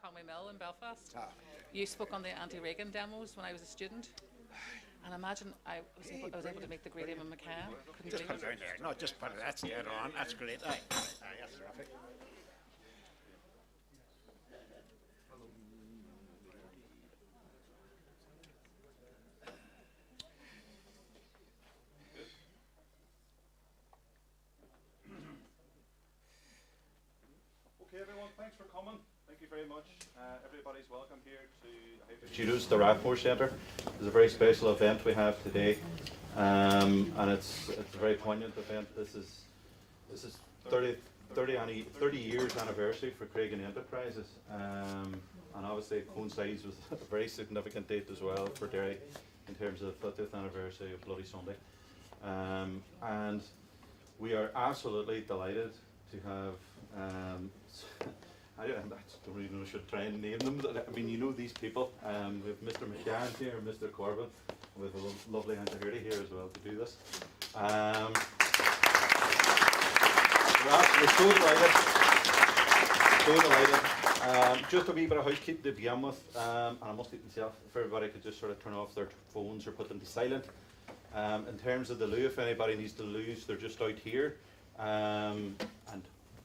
Conway Mill in Belfast. Ah. You spoke on the anti-Reagan demos when I was a student. And imagine I was able to meet the great Eamonn McCann. Couldn't Just believe put it it. down there. No, just put it. That's dead on. That's great. Aye, that's terrific. Okay, everyone, thanks for coming. Thank you very much. Everybody's welcome here to Judo's the Rathmore Centre. It's a very special event we have today, and it's a very poignant event. This is 30 years anniversary for Creggan Enterprises, and obviously it coincides with a very significant date as well for Derry in terms of the 50th anniversary of Bloody Sunday, and we are absolutely delighted to have. I don't really know, I should try and name them. I mean, you know these people. We have Mr. McCann here and Mr. Corbyn. We have a lovely Auntie Hirty here as well to do this. We're so delighted. So delighted. Just a wee bit of housekeeping to begin with, and I must eat myself. If everybody could just sort of turn off their phones or put them to silent. In terms of the loo, if anybody needs to lose, they're just out here. And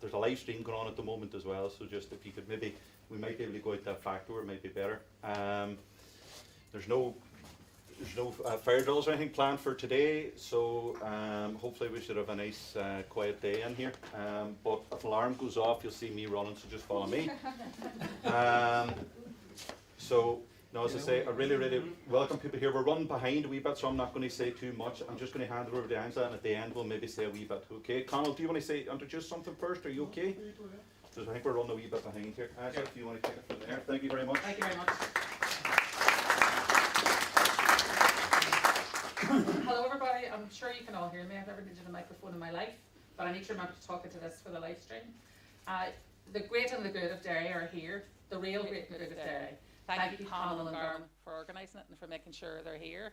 there's a live stream going on at the moment as well, so just if you could maybe, we might be able to go out that back door, it might be better. There's no fire drills or anything planned for today, so hopefully we should have a nice quiet day in here. But if an alarm goes off, you'll see me running, so just follow me. No, as I say, I really welcome people here. We're running behind a wee bit, so I'm not going to say too much. I'm just going to hand it over to Angela, and at the end we'll maybe say a wee bit. Okay, Conal, do you want to introduce something first? Are you okay? Because I think we're running a wee bit behind here. Angela, if you want to take it from there. Thank you very much. Thank you very much. Hello everybody, I'm sure you can all hear me. I've never needed a microphone in my life, but I need to remember to talk into this for the live stream. The great and the good of Derry are here, the real great and the good of Derry. Thank you, Conal and Garm, for organising it and for making sure they're here.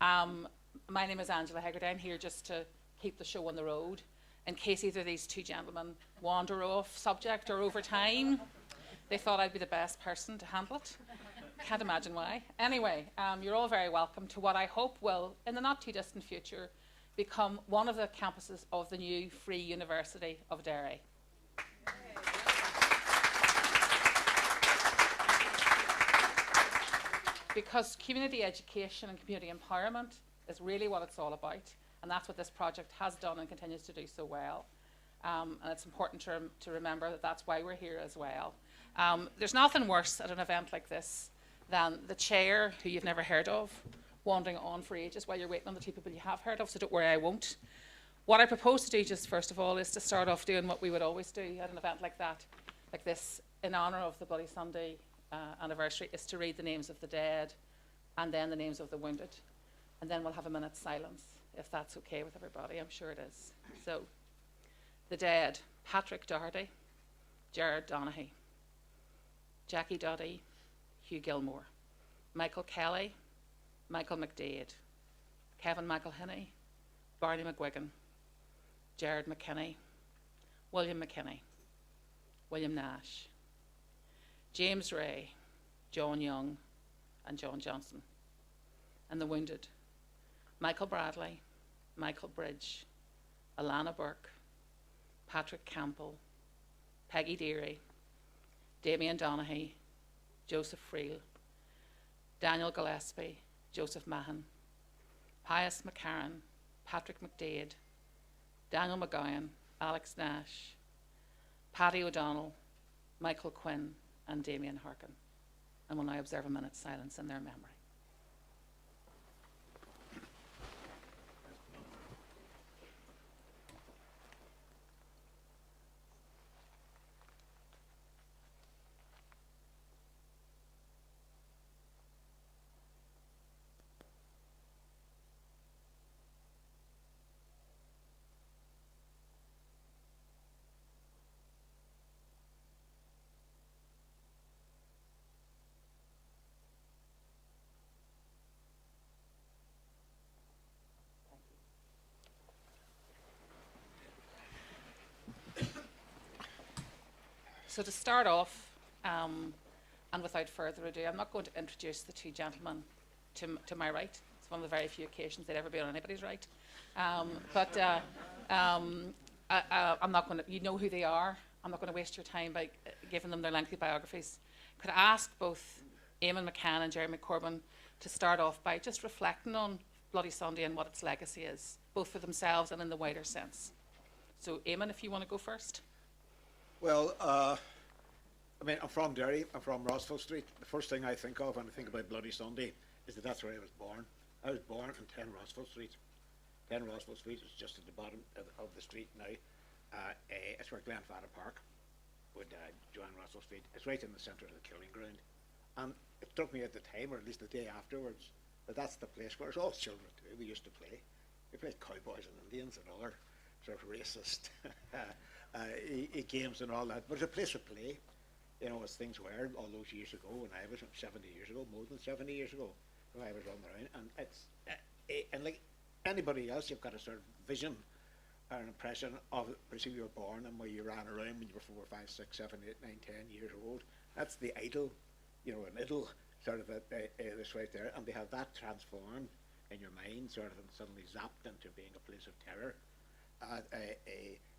My name is Angela Hegarty. I'm here just to keep the show on the road in case either of these two gentlemen wander off subject or over time. They thought I'd be the best person to handle it. Can't imagine why. Anyway, you're all very welcome to what I hope will, in the not too distant future, become one of the campuses of the new Free University of Derry. Because community education and community empowerment is really what it's all about, and that's what this project has done and continues to do so well. And it's important to remember that that's why we're here as well. There's nothing worse at an event like this than the chair, who you've never heard of, wandering on for ages while you're waiting on the two people you have heard of, so don't worry, I won't. What I propose to do just first of all is to start off doing what we would always do at an event like this, in honour of the Bloody Sunday anniversary, is to read the names of the dead and then the names of the wounded. And then we'll have a minute's silence, if that's okay with everybody. I'm sure it is. So, the dead: Patrick Doherty, Gerard Donaghy, Jackie Duddy, Hugh Gilmore, Michael Kelly, Michael McDade, Kevin McElhinney, Barney McGuigan, Gerard McKinney, William McKinney, William Nash, James Ray, John Young, and John Johnson. And the wounded: Michael Bradley, Michael Bridge, Alana Burke, Patrick Campbell, Peggy Deary, Damien Donaghy, Joseph Friel, Daniel Gillespie, Joseph Mahan, Pius McCarran, Patrick McDade, Daniel McGowan, Alex Nash, Paddy O'Donnell, Michael Quinn, and Damien Harkin. And we'll now observe a minute's silence in their memory. So to start off, And without further ado, I'm not going to introduce the two gentlemen to my right. It's one of the very few occasions they'd ever be on anybody's right. I'm not going to, you know who they are. I'm not going to waste your time by giving them their lengthy biographies. Could I ask both Eamonn McCann and Jeremy Corbyn to start off by just reflecting on Bloody Sunday and what its legacy is, both for themselves and in the wider sense. So Eamonn, if you want to go first. Well, I mean, I'm from Derry. I'm from Rossville Street. The first thing I think of when I think about Bloody Sunday is that that's where I was born. I was born on 10 Rossville Street. 10 Rossville Street is just at the bottom of the street now. It's where Glenfada Park would join Rossville Street. It's right in the centre of the killing ground. And it struck me at the time, or at least the day afterwards, that that's the place where all children too. We used to play. We played cowboys and Indians and other sort of racist games and all that. But it's a place of play, you know, as things were all those years ago when I was 70 years ago, more than 70 years ago, when I was running around. And it's and like anybody else, you've got a sort of vision or an impression of where you were born and where you ran around when you were 4, 5, 6, 7, 8, 9, 10 years old. That's the idol, you know, an idol sort of this right there, and they have that transformed in your mind, sort of, and suddenly zapped into being a place of terror. I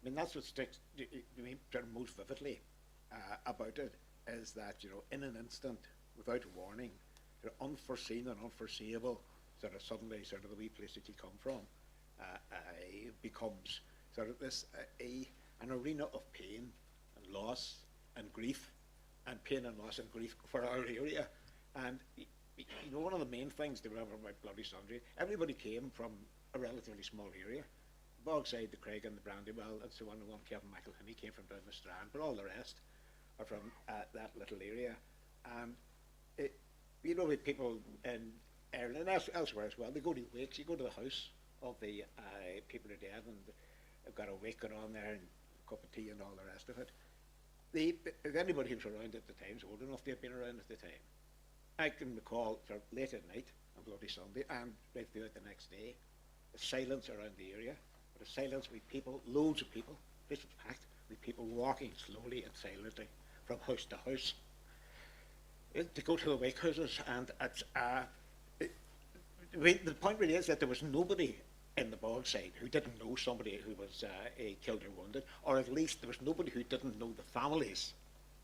mean, that's what sticks to me sort of most vividly about it, is that, you know, in an instant, without warning, sort of unforeseen and unforeseeable, sort of suddenly, sort of the wee place that you come from, becomes sort of this an arena of pain and loss and grief, and pain and loss and grief for our area. And you know, one of the main things to remember about Bloody Sunday, everybody came from a relatively small area. Bogside, the Creggan, the Brandywell, and so on. One Kevin McElhinney came from down the Strand, but all the rest are from that little area. And you know, with people in Ireland and elsewhere as well, they go to wakes. You go to the house of the people who are dead, and they've got a wake going on there and a cup of tea and all the rest of it. If anybody who's around at the time is old enough to have been around at the time, I can recall sort of late at night on Bloody Sunday and right throughout the next day, the silence around the area, but a silence with people, loads of people, this was packed, with people walking slowly and silently from house to house to go to the wake houses. And the point really is that there was nobody in the Bogside who didn't know somebody who was killed or wounded, or at least there was nobody who didn't know the families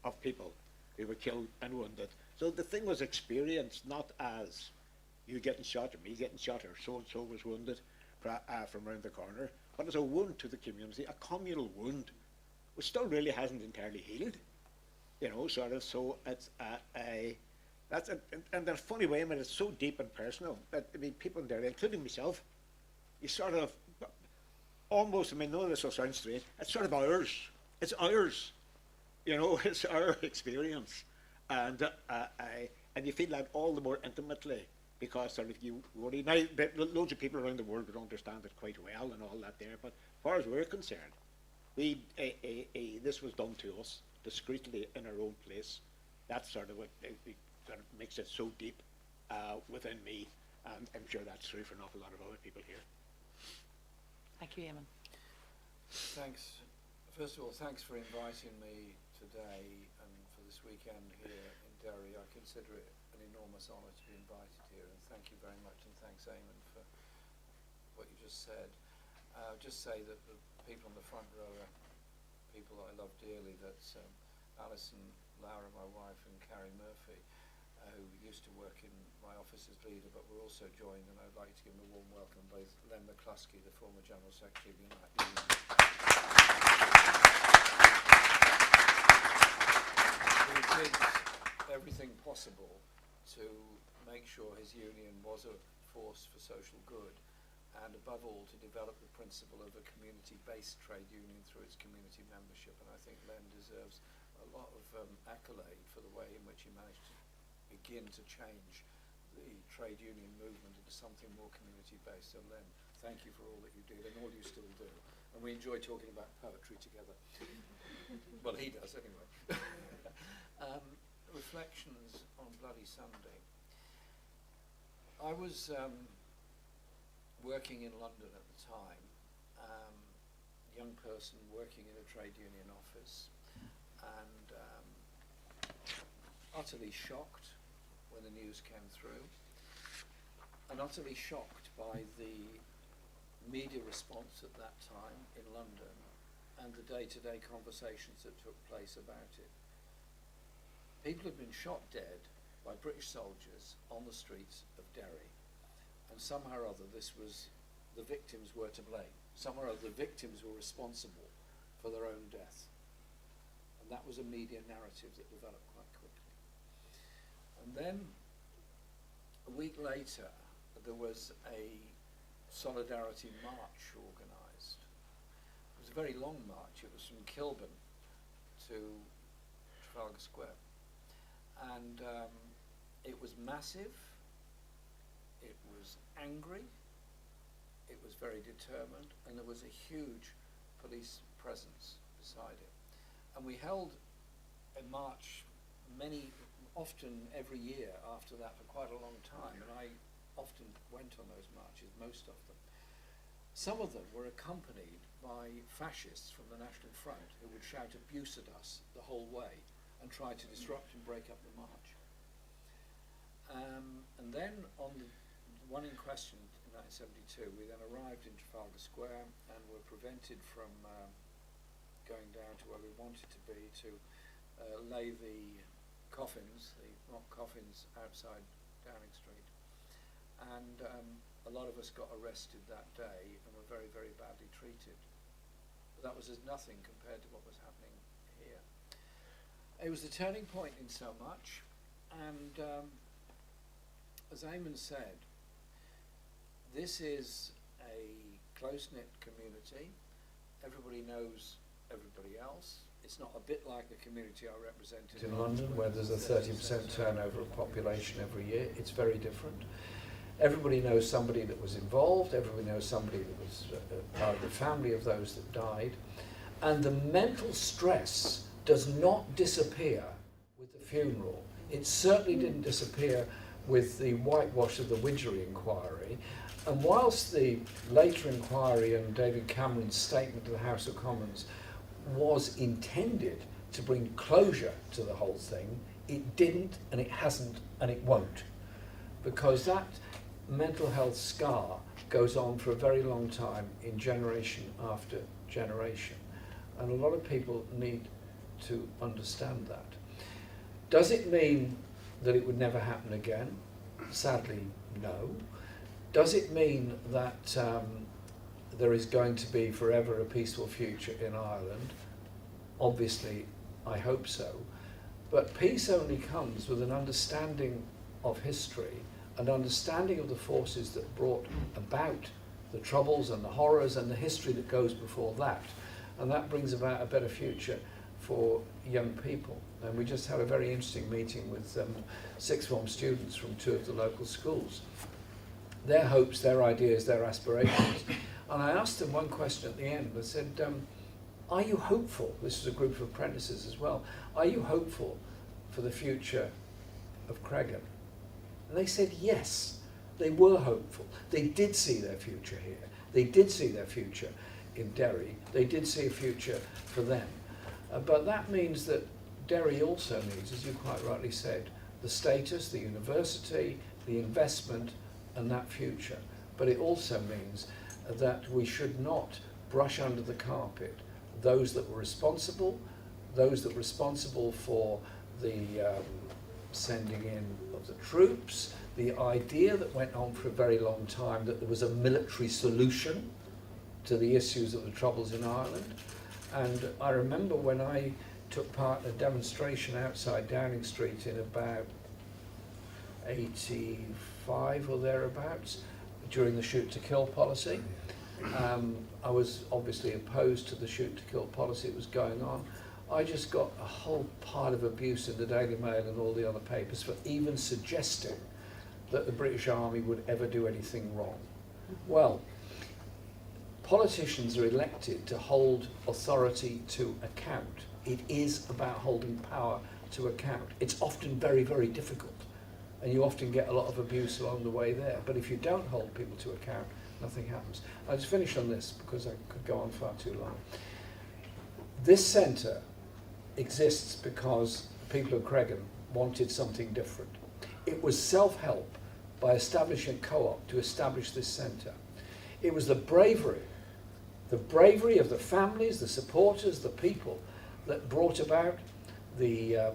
of people who were killed and wounded. So the thing was experienced not as you getting shot or me getting shot or so-and-so was wounded from around the corner, but as a wound to the community, a communal wound, which still really hasn't entirely healed, you know, sort of. So it's that's and in a funny way, I mean, it's so deep and personal that, I mean, people in there, including myself, you sort of almost, I mean, none of this will sound straight, it's sort of ours. It's ours, you know, it's our experience. And you feel that all the more intimately because sort of you worry. Now, loads of people around the world would understand it quite well and all that there, but as far as we're concerned, this was done to us discreetly in our own place. That's sort of what sort of makes it so deep within me, and I'm sure that's true for an awful lot of other people here. Thank you, Eamonn. Thanks. First of all, thanks for inviting me today and for this weekend here in Derry. I consider it an enormous honour to be invited here, and thank you very much, and thanks, Eamonn, for what you just said. I'll just say that the people on the front row are people that I love dearly. That's Alison, Laura, my wife, and Carrie Murphy, who used to work in my office as leader, but we're also joined, and I'd like to give them a warm welcome, both Len McCluskey, the former General Secretary of the United Union. He did everything possible to make sure his union was a force for social good, and above all to develop the principle of a community-based trade union through its community membership. And I think Len deserves a lot of accolade for the way in which he managed to begin to change the trade union movement into something more community-based. So Len, thank you for all that you did and all you still do. And we enjoy talking about poetry together. Well, he does anyway. Reflections on Bloody Sunday. I was working in London at the time, young person working in a trade union office, and utterly shocked when the news came through, and utterly shocked by the media response at that time in London and the day-to-day conversations that took place about it. People had been shot dead by British soldiers on the streets of Derry, and somehow or other the victims were to blame. Somehow or other the victims were responsible for their own death. And that was a media narrative that developed quite quickly. And then a week later, there was a solidarity march organised. It was a very long march. It was from Kilburn to Trafalgar Square. And it was massive, it was angry, it was very determined, and there was a huge police presence beside it. And we held a march often every year after that for quite a long time, and I often went on those marches, most of them. Some of them were accompanied by fascists from the National Front who would shout abuse at us the whole way and try to disrupt and break up the march. And then on the one in question in 1972, we then arrived in Trafalgar Square and were prevented from going down to where we wanted to be to lay the coffins, the mock coffins, outside Downing Street. And a lot of us got arrested that day and were very, very badly treated. But that was as nothing compared to what was happening here. It was the turning point in so much, and as Eamonn said, this is a close-knit community. Everybody knows everybody else. It's not a bit like the community I represented in London, where there's a 30% turnover of population every year. It's very different. Everybody knows somebody that was involved. Everybody knows somebody that was part of the family of those that died. And the mental stress does not disappear with the funeral. It certainly didn't disappear with the whitewash of the Widgery inquiry. And whilst the later inquiry and David Cameron's statement to the House of Commons was intended to bring closure to the whole thing, it didn't, and it hasn't, and it won't. Because that mental health scar goes on for a very long time in generation after generation. And a lot of people need to understand that. Does it mean that it would never happen again? Sadly, no. Does it mean that there is going to be forever a peaceful future in Ireland? Obviously, I hope so. But peace only comes with an understanding of history, an understanding of the forces that brought about the troubles and the horrors and the history that goes before that. And that brings about a better future for young people. And we just had a very interesting meeting with sixth form students from 2 of the local schools. Their hopes, their ideas, their aspirations. And I asked them one question at the end. I said, are you hopeful? This is a group of apprentices as well. Are you hopeful for the future of Creggan? And they said yes. They were hopeful. They did see their future here. They did see their future in Derry. They did see a future for them. But that means that Derry also needs, as you quite rightly said, the status, the university, the investment, and that future. But it also means that we should not brush under the carpet those that were responsible for the sending in of the troops, the idea that went on for a very long time that there was a military solution to the issues of the troubles in Ireland. And I remember when I took part in a demonstration outside Downing Street in about 85 or thereabouts during the shoot to kill policy. I was obviously opposed to the shoot to kill policy that was going on. I just got a whole pile of abuse in the Daily Mail and all the other papers for even suggesting that the British Army would ever do anything wrong. Well, politicians are elected to hold authority to account. It is about holding power to account. It's often very, very difficult, and you often get a lot of abuse along the way there. But if you don't hold people to account, nothing happens. I'll just finish on this because I could go on far too long. This centre exists because the people of Creggan wanted something different. It was self-help by establishing a co-op to establish this centre. It was the bravery of the families, the supporters, the people that brought about the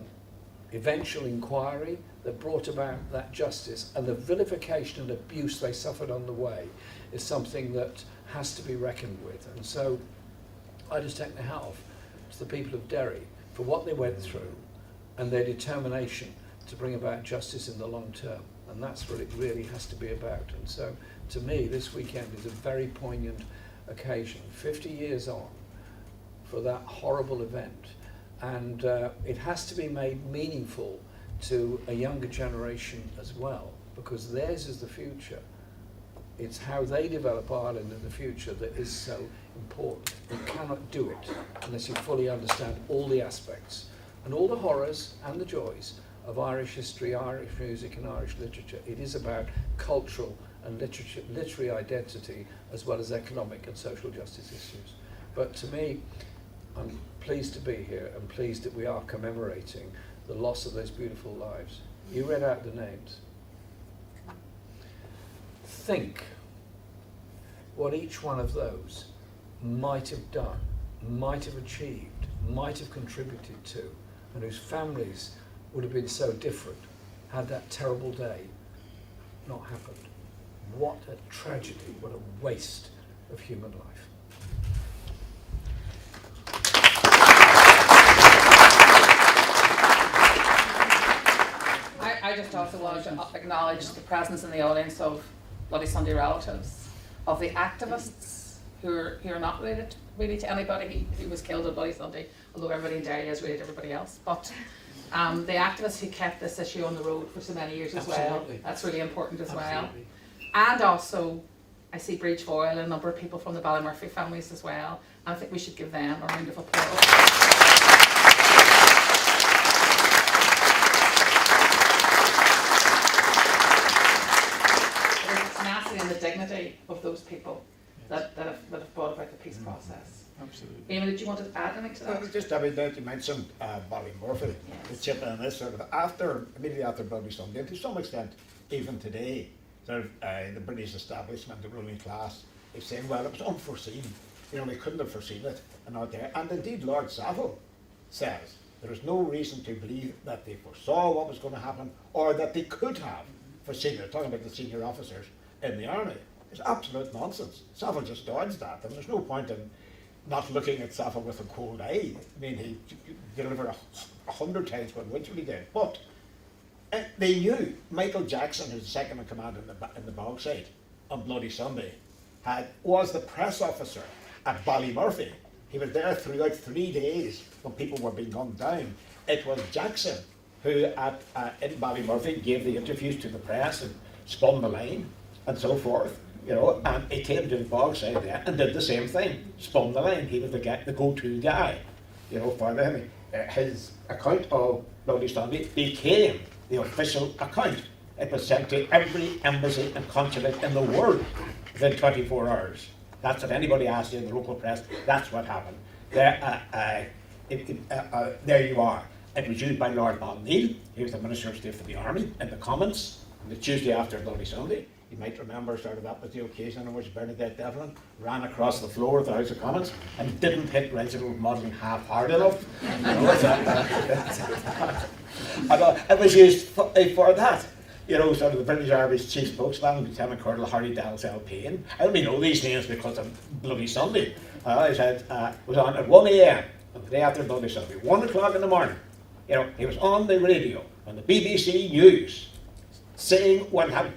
eventual inquiry, that brought about that justice, and the vilification and abuse they suffered on the way is something that has to be reckoned with. And so I just take my hat off to the people of Derry for what they went through and their determination to bring about justice in the long term. And that's what it really has to be about. And so to me, this weekend is a very poignant occasion, 50 years on for that horrible event. And it has to be made meaningful to a younger generation as well, because theirs is the future. It's how they develop Ireland in the future that is so important. You cannot do it unless you fully understand all the aspects and all the horrors and the joys of Irish history, Irish music and Irish literature. It is about cultural and literary identity as well as economic and social justice issues. But to me, I'm pleased to be here and pleased that we are commemorating the loss of those beautiful lives. You read out the names. Think what each one of those might have done, might have achieved, might have contributed to, and whose families would have been so different had that terrible day not happened. What a tragedy, what a waste of human life. I just also wanted to acknowledge the presence in the audience of Bloody Sunday relatives, of the activists who are not related really to anybody who was killed on Bloody Sunday, although everybody in Derry is related to everybody else. But the activists who kept this issue on the road for so many years as well, that's really important as well. And also, I see Breach Foyle and a number of people from the Ballymurphy families as well, and I think we should give them a round of applause. And the dignity of those people that have brought about the peace process. Absolutely. Eamonn, did you want to add anything to that? Well, just about that, you mentioned Ballymurphy, the chip in this sort of immediately after Bloody Sunday, and to some extent even today, sort of the British establishment, the ruling class, is saying, well, it was unforeseen. You know, they couldn't have foreseen it, and out there. And indeed, Lord Savile says there is no reason to believe that they foresaw what was going to happen, or that they could have foreseen it. Talking about the senior officers in the army. It's absolute nonsense. Savile just dodged that, and there's no point in not looking at Savile with a cold eye. I mean, he delivered 100 times what Wycherley did. But they knew Michael Jackson, who's the second in command in the Bogside on Bloody Sunday, was the press officer at Ballymurphy. He was there throughout 3 days when people were being gunned down. It was Jackson who in Ballymurphy gave the interviews to the press and spun the line and so forth, you know, and he came to the Bogside there and did the same thing, spun the line. He was the go-to guy, you know, for them. His account of Bloody Sunday became the official account. It was sent to every embassy and consulate in the world within 24 hours. That's what anybody asked you in the local press, that's what happened. There you are. It was used by Lord Balneil. He was the Minister of State for the Army in the Commons on the Tuesday after Bloody Sunday. You might remember sort of that was the occasion on which Bernadette Devlin ran across the floor of the House of Commons and didn't hit Reginald Modlin half hard enough. It was used for that. You know, sort of the British Army's chief spokesman, Lieutenant Colonel Harry Dalzell Payne. I only know these names because of Bloody Sunday. I said, was on at 1 a.m. on the day after Bloody Sunday, 1 o'clock in the morning. You know, he was on the radio, on the BBC News, saying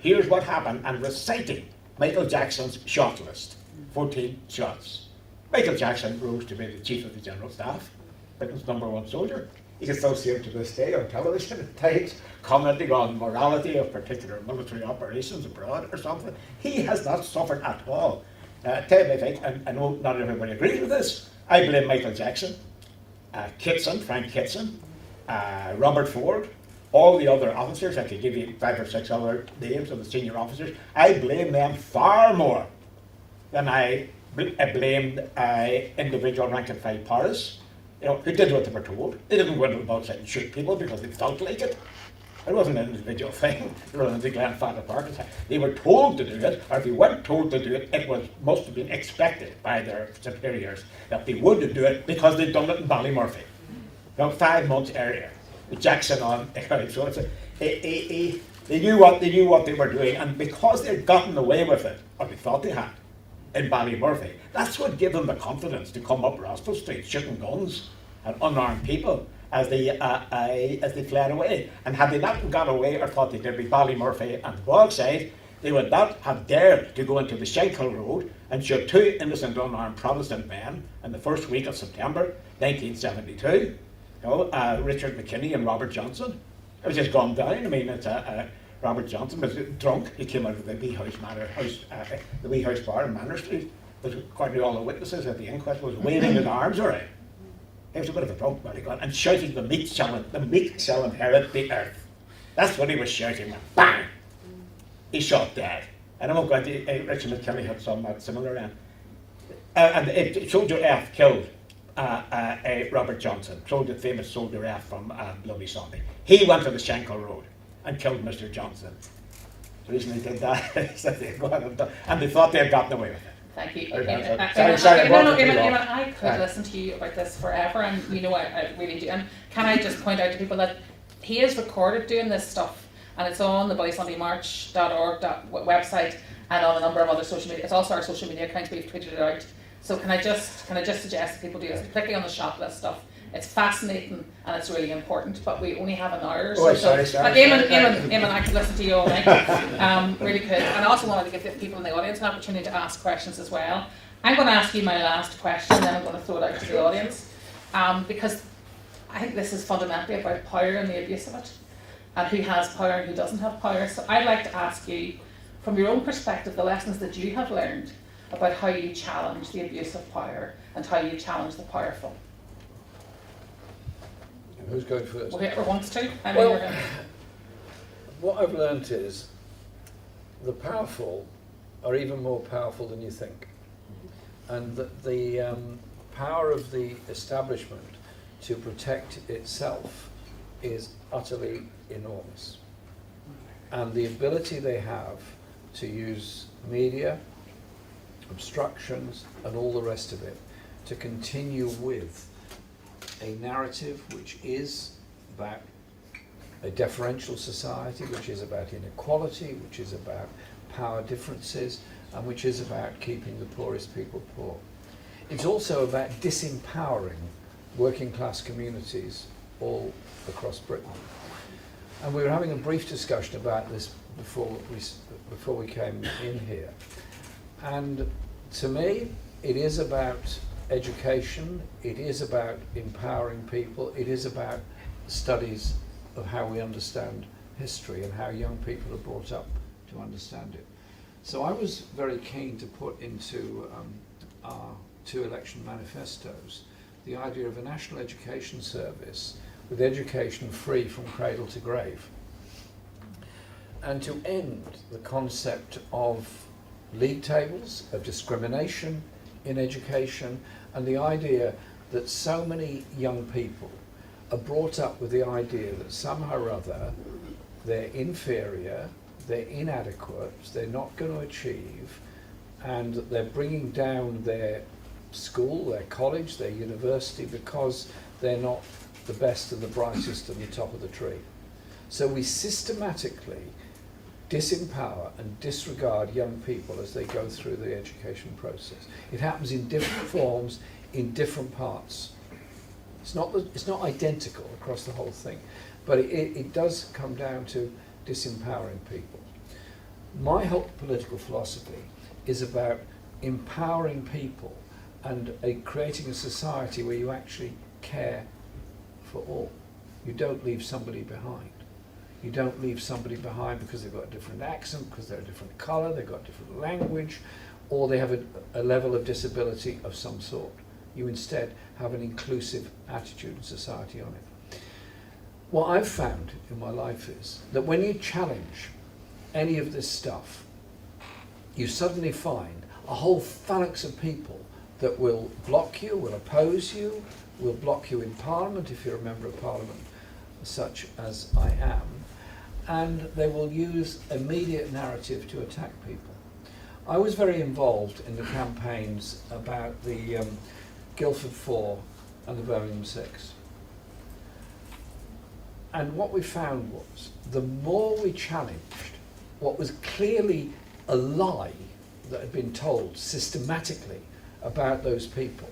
here's what happened, and reciting Michael Jackson's shot list, 14 shots. Michael Jackson rose to be the Chief of the General Staff, Britain's #1 soldier. You can still see him to this day on television at times, commenting on morality of particular military operations abroad or something. He has not suffered at all. Tell me, I know not everybody agrees with this. I blame Michael Jackson, Frank Kitson, Robert Ford, all the other officers. I could give you 5 or 6 other names of the senior officers. I blame them far more than I blamed individual rank and file Paris. you know, who did what they were told. They didn't go into the box and shoot people because they felt like it. It wasn't an individual thing rather than Glenfather Park. They were told to do it, or if they weren't told to do it, it must have been expected by their superiors that they would do it because they'd done it in Ballymurphy. You know, 5 months earlier. With Jackson on, so it's they knew what they were doing, and because they'd gotten away with it, or they thought they had, in Ballymurphy, that's what gave them the confidence to come up Rossville Street shooting guns at unarmed people as they fled away. And had they not got away or thought they did with Ballymurphy and the Bogside, they would not have dared to go into the Shankill Road and shoot 2 innocent unarmed Protestant men in the first week of September 1972. You know, Richard McKinney and Robert Johnson. It was just gone down. I mean, Robert Johnson was drunk. He came out of the wee the wee house bar in Manor Street. Was, according to all the witnesses at the inquest, was waving his arms around. He was a bit of a drunk when he got and shouting, the meat shall inherit the earth. That's what he was shouting. Bang! He shot dead. And I won't go into Richard McKinney had some similar end. And Soldier F killed Robert Johnson, the famous Soldier F from Bloody Sunday. He went to the Shankill Road and killed Mr. Johnson. The reason they did that is that they and they thought they had gotten away with it. Thank you. Sorry, Eamonn, I could listen to you about this forever, and you know I really do. And can I just point out to people that he is recorded doing this stuff, and it's on the BloodysundayMarch.org website and on a number of other social media. It's also our social media accounts. We've tweeted it out. So can I just suggest that people do this, particularly on the shop list stuff. It's fascinating and it's really important, but we only have an hour. Oh, sorry. Eamonn, I could listen to you all night. Really could. And I also wanted to give the people in the audience an opportunity to ask questions as well. I'm going to ask you my last question, then I'm going to throw it out to the audience, because I think this is fundamentally about power and the abuse of it, and who has power and who doesn't have power. So I'd like to ask you, from your own perspective, the lessons that you have learned about how you challenge the abuse of power and how you challenge the powerful. Who's going first? Well, whoever wants to. Well, what I've learnt is the powerful are even more powerful than you think. And the power of the establishment to protect itself is utterly enormous. And the ability they have to use media, obstructions, and all the rest of it to continue with a narrative which is about a deferential society, which is about inequality, which is about power differences, and which is about keeping the poorest people poor. It's also about disempowering working class communities all across Britain. And we were having a brief discussion about this before we came in here. And to me, it is about education, it is about empowering people, it is about studies of how we understand history and how young people are brought up to understand it. So I was very keen to put into our 2 election manifestos the idea of a national education service with education free from cradle to grave, and to end the concept of league tables, of discrimination in education, and the idea that so many young people are brought up with the idea that somehow or other they're inferior, they're inadequate, they're not going to achieve, and that they're bringing down their school, their college, their university because they're not the best and the brightest and the top of the tree. So we systematically disempower and disregard young people as they go through the education process. It happens in different forms, in different parts. It's not identical across the whole thing, but it does come down to disempowering people. My whole political philosophy is about empowering people and creating a society where you actually care for all. You don't leave somebody behind. You don't leave somebody behind because they've got a different accent, because they're a different colour, they've got a different language, or they have a level of disability of some sort. You instead have an inclusive attitude in society on it. What I've found in my life is that when you challenge any of this stuff, you suddenly find a whole phalanx of people that will block you, will oppose you, will block you in Parliament if you're a member of Parliament, such as I am, and they will use a media narrative to attack people. I was very involved in the campaigns about the Guildford 4 and the Birmingham 6. And what we found was, the more we challenged what was clearly a lie that had been told systematically about those people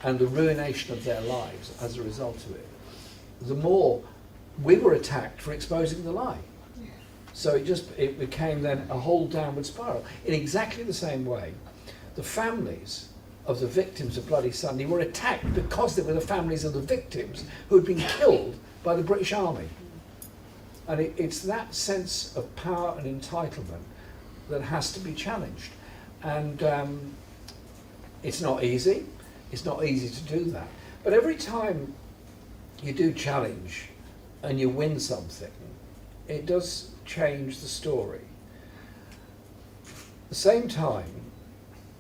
and the ruination of their lives as a result of it, the more we were attacked for exposing the lie. So it became then a whole downward spiral. In exactly the same way, the families of the victims of Bloody Sunday were attacked because they were the families of the victims who had been killed by the British Army. And it's that sense of power and entitlement that has to be challenged. And it's not easy. It's not easy to do that. But every time you do challenge and you win something, it does change the story. At the same time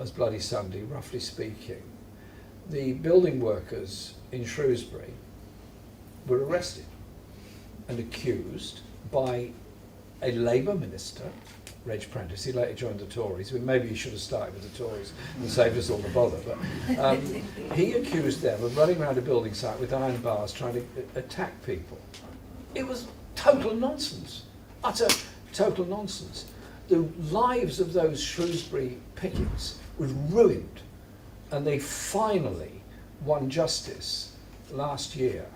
as Bloody Sunday, roughly speaking, the building workers in Shrewsbury were arrested and accused by a Labour minister, Reg Prentice. He later joined the Tories. Well, maybe he should have started with the Tories and saved us all the bother. But he accused them of running around a building site with iron bars trying to attack people. It was total nonsense, utter total nonsense. The lives of those Shrewsbury pickets was ruined, and they finally won justice last year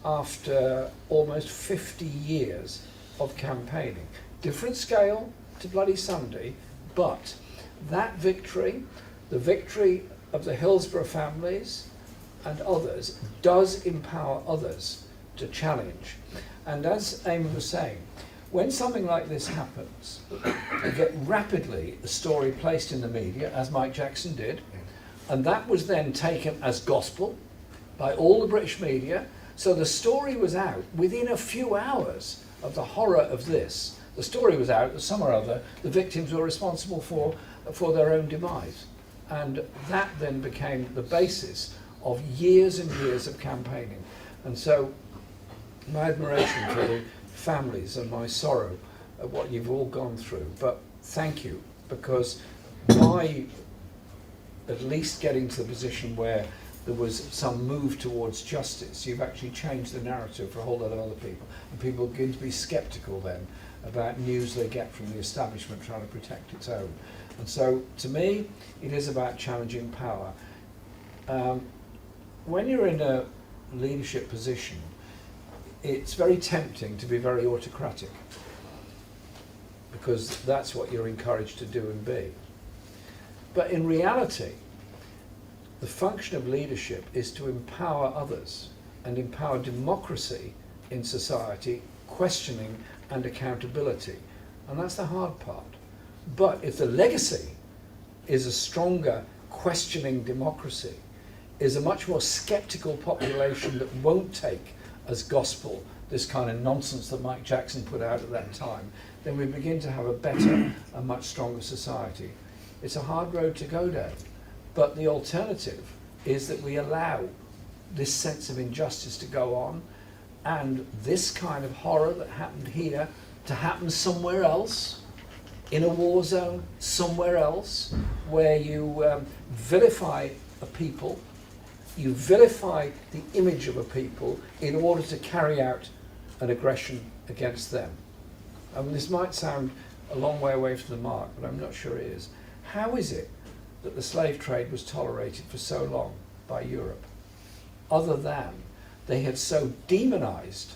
after almost 50 years of campaigning. Different scale to Bloody Sunday, but that victory, the victory of the Hillsborough families and others, does empower others to challenge. And as Eamonn was saying, when something like this happens, you get rapidly a story placed in the media, as Mike Jackson did, and that was then taken as gospel by all the British media. So the story was out within a few hours of the horror of this. The story was out that some or other, the victims were responsible for their own demise. And that then became the basis of years and years of campaigning. And so my admiration for the families and my sorrow at what you've all gone through. But thank you, because by at least getting to the position where there was some move towards justice, you've actually changed the narrative for a whole lot of other people. And people begin to be sceptical then about news they get from the establishment trying to protect its own. And so, to me, it is about challenging power. When you're in a leadership position, it's very tempting to be very autocratic, because that's what you're encouraged to do and be. But in reality, the function of leadership is to empower others and empower democracy in society, questioning and accountability. And that's the hard part. But if the legacy is a stronger questioning democracy, is a much more sceptical population that won't take as gospel this kind of nonsense that Mike Jackson put out at that time, then we begin to have a better and much stronger society. It's a hard road to go down, but the alternative is that we allow this sense of injustice to go on, and this kind of horror that happened here to happen somewhere else, in a war zone, somewhere else, where you vilify a people, you vilify the image of a people in order to carry out an aggression against them. I mean, this might sound a long way away from the mark, but I'm not sure it is. How is it that the slave trade was tolerated for so long by Europe, other than they had so demonized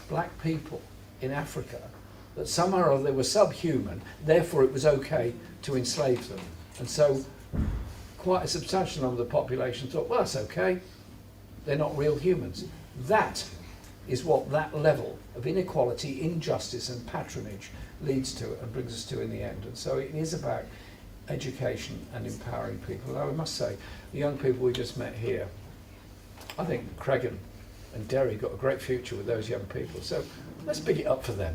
black people in Africa that somehow or other they were subhuman, therefore it was okay to enslave them. And so quite a substantial number of the population thought, well, that's okay, they're not real humans. That is what that level of inequality, injustice and patronage leads to and brings us to in the end. And so it is about education and empowering people. Now, I must say, the young people we just met here, I think Creggan and Derry got a great future with those young people. So let's pick it up for them.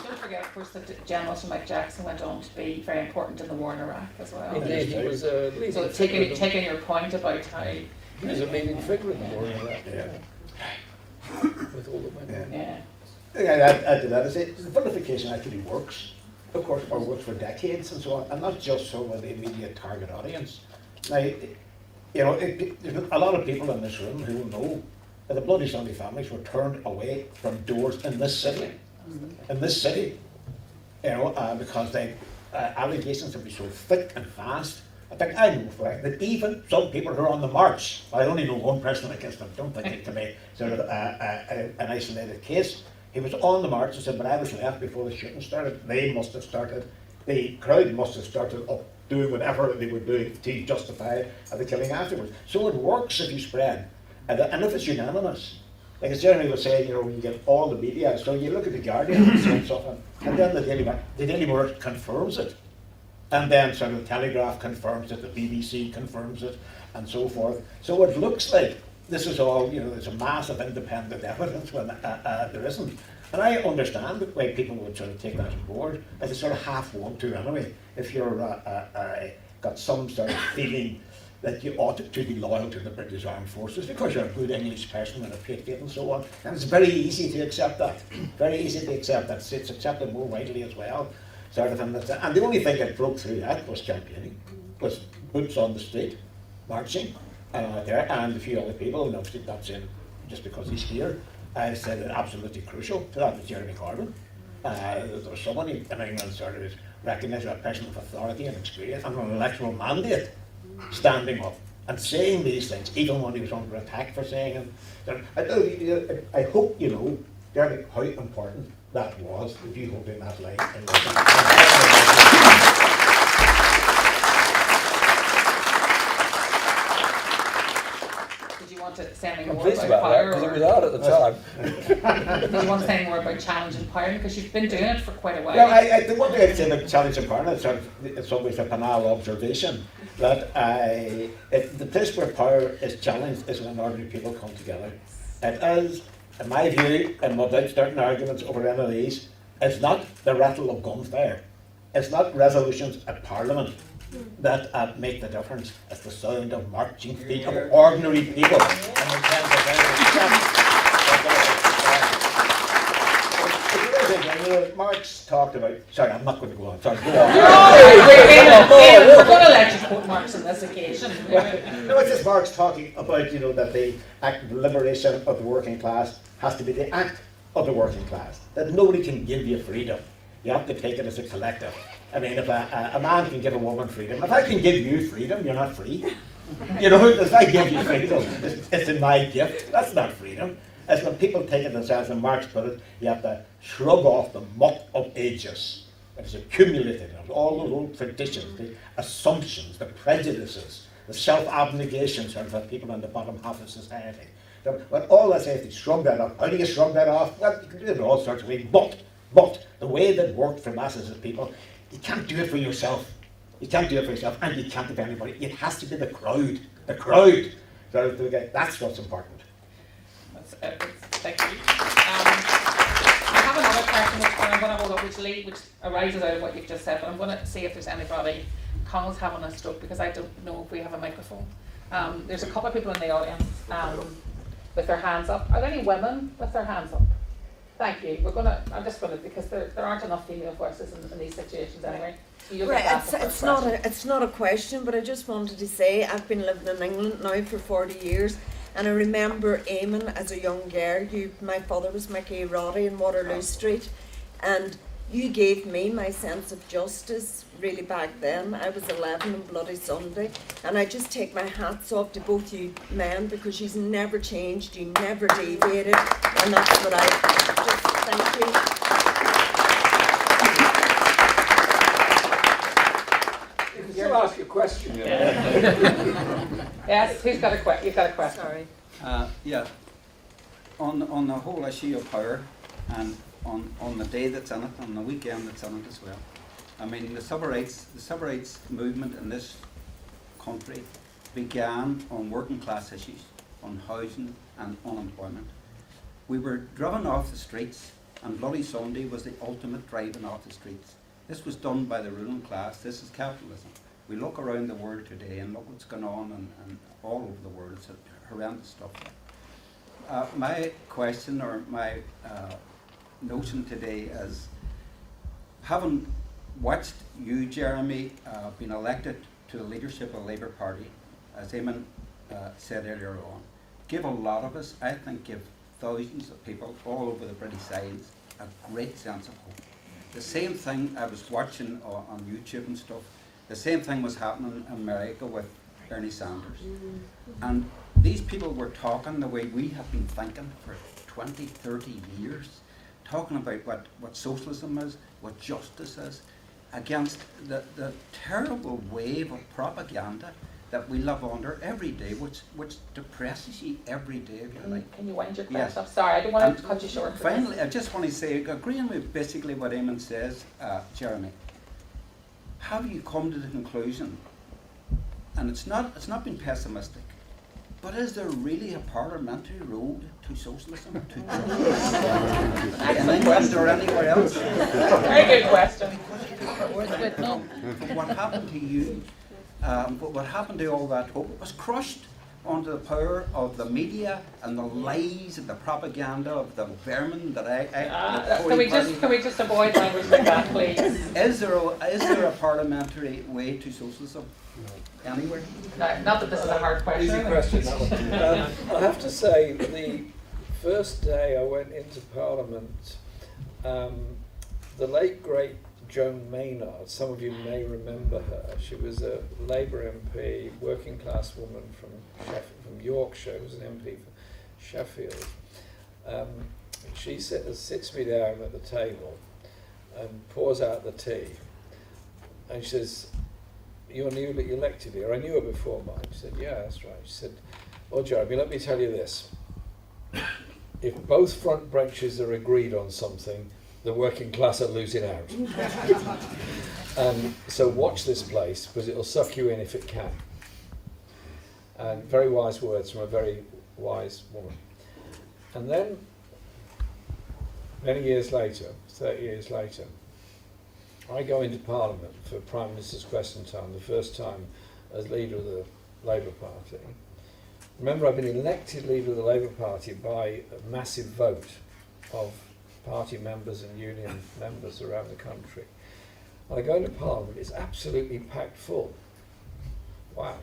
Don't forget, course, the General Sir Mike Jackson went on to be very important in the war in Iraq as well. Indeed, he was a leading So figure. taking your point about how, He was a leading figure in the war in Iraq. Yeah. With all that went on. yeah. Yeah, add to that, is it, the vilification actually works, of course, or works for decades and so on, and not just so with the immediate target audience. Now, you know, there's a lot of people in this room who will know that the Bloody Sunday families were turned away from doors in this city, you know, because they allegations have been so thick and fast. I think I know for a fact that even some people who are on the march, I only know one person against them, don't think it to be sort of an isolated case. He was on the march and said, but I was left before the shooting started. They must have started, the crowd must have started up doing whatever they were doing to justify the killing afterwards. So it works if you spread, and if it's unanimous. Like as Jeremy was saying, you know, when you get all the media, so you look at the Guardian and stuff, and then the Daily Mirror confirms it. And then sort of the Telegraph confirms it, the BBC confirms it, and so forth. So it looks like this is all, you know, there's a mass of independent evidence when there isn't. And I understand why people would sort of take that on board, as they sort of half want to anyway. If you're got some sort of feeling that you ought to be loyal to the British Armed Forces because you're a good English person and a patriot and so on. And it's very easy to accept that. Very easy to accept that. It's accepted more widely as well. Sort of, and the only thing that broke through that was campaigning, was boots on the street, marching there, and a few other people, and obviously that's in just because he's here. I said it absolutely crucial to that was Jeremy Corbyn. There was someone in England sort of recognised as a person of authority and experience and an electoral mandate, standing up and saying these things, even when he was under attack for saying them. I hope you know, Jeremy, how important that was, if you hold in that line. Did you want to say anything I'm more pleased about about that, power? because it was out at the time. Did you want to say more about challenge and power? Because you've been doing it for quite a while. Well, the one thing I'd say about challenge and power, it's always a banal observation, that the place where power is challenged is when ordinary people come together. It is, in my view, and without starting arguments over any of these, it's not the rattle of gunfire. It's not resolutions at Parliament that make the difference. It's the sound of marching feet of ordinary people. Marx talked about. Sorry, I'm not going to go on. Sorry, go on. We're going to let you quote Marx on this occasion. No, it's just Marx talking about, you know, that the act of liberation of the working class has to be the act of the working class. That nobody can give you freedom. You have to take it as a collective. I mean, if a man can give a woman freedom, if I can give you freedom, you're not free. You know, if I give you freedom, it's in my gift. That's not freedom. It's when people take it themselves, and Marx put it, you have to shrug off the muck of ages that is accumulated, all those old traditions, the assumptions, the prejudices, the self-abnegations of people in the bottom half of society. When all that says, to shrug that off, how do you shrug that off? Well, you can do it in all sorts of ways, but the way that worked for masses of people, you can't do it for yourself. You can't do it for yourself, and you can't do it for anybody. It has to be the crowd. The crowd. So that's what's important. Thank you. I have another question which I'm going to hold up, which arises out of what you've just said, but I'm going to see if there's anybody. Connell's having a stroke because I don't know if we have a microphone. There's a couple of people in the audience with their hands up. Are there any women with their hands up? Thank you. I'm just going to, because there aren't enough female voices in these situations anyway. So right, it's not a question, but I just wanted to say I've been living in England now for 40 years, and I remember Eamonn as a young girl. My father was Mickey Roddy in Waterloo Street, and you gave me my sense of justice really back then. I was 11 on Bloody Sunday, and I just take my hats off to both you men, because you've never changed, you never deviated, and that's what I just thank you. Still ask a question. Yes, who's got a question? You've got a question. Sorry. Yeah, on the whole issue of power, and on the day that's in it, on the weekend that's in it as well. I mean, the civil rights movement in this country began on working class issues, on housing and unemployment. We were driven off the streets and Bloody Sunday was the ultimate driving off the streets. This was done by the ruling class. This is capitalism. We look around the world today and look what's going on and all over the world. It's horrendous stuff. My question or my notion today is, having watched you, Jeremy, being elected to the leadership of the Labour Party, as Eamonn said earlier on, give a lot of us, I think give thousands of people all over the British Isles a great sense of hope. The same thing I was watching on YouTube and stuff, the same thing was happening in America with Bernie Sanders. And these people were talking the way we have been thinking for 20, 30 years, talking about what socialism is, what justice is, against the terrible wave of propaganda that we live under every day, which depresses you every day of your life. Can you wind your Yes. question up? Sorry, I don't want to cut you short. Finally, I just want to say, agreeing with basically what Eamonn says, Jeremy, have you come to the conclusion, and it's not been pessimistic, but is there really a parliamentary road to socialism, to justice, in England or anywhere else? Very good question. What happened to you, what happened to all that hope, it was crushed under the power of the media and the lies and the propaganda of the vermin that Can we just avoid language like that, please? Is there a parliamentary way to socialism anywhere? No, not that this is a hard question. Easy question, that one. I have to say, the first day I went into Parliament, the late great Joan Maynard, some of you may remember her. She was a Labour MP, working class woman from Yorkshire, who was an MP for Sheffield. She sits me down at the table and pours out the tea. And she says, "You're newly elected here." I knew her before mine. She said, "Yeah, that's right." She said, "Well, Jeremy, let me tell you this. If both front benches are agreed on something, the working class are losing out. So watch this place, because it'll suck you in if it can." And very wise words from a very wise woman. And then, many years later, 30 years later, I go into Parliament for Prime Minister's Question Time, the first time as leader of the Labour Party. Remember, I've been elected leader of the Labour Party by a massive vote of party members and union members around the country. And I go into Parliament, it's absolutely packed full. Wow.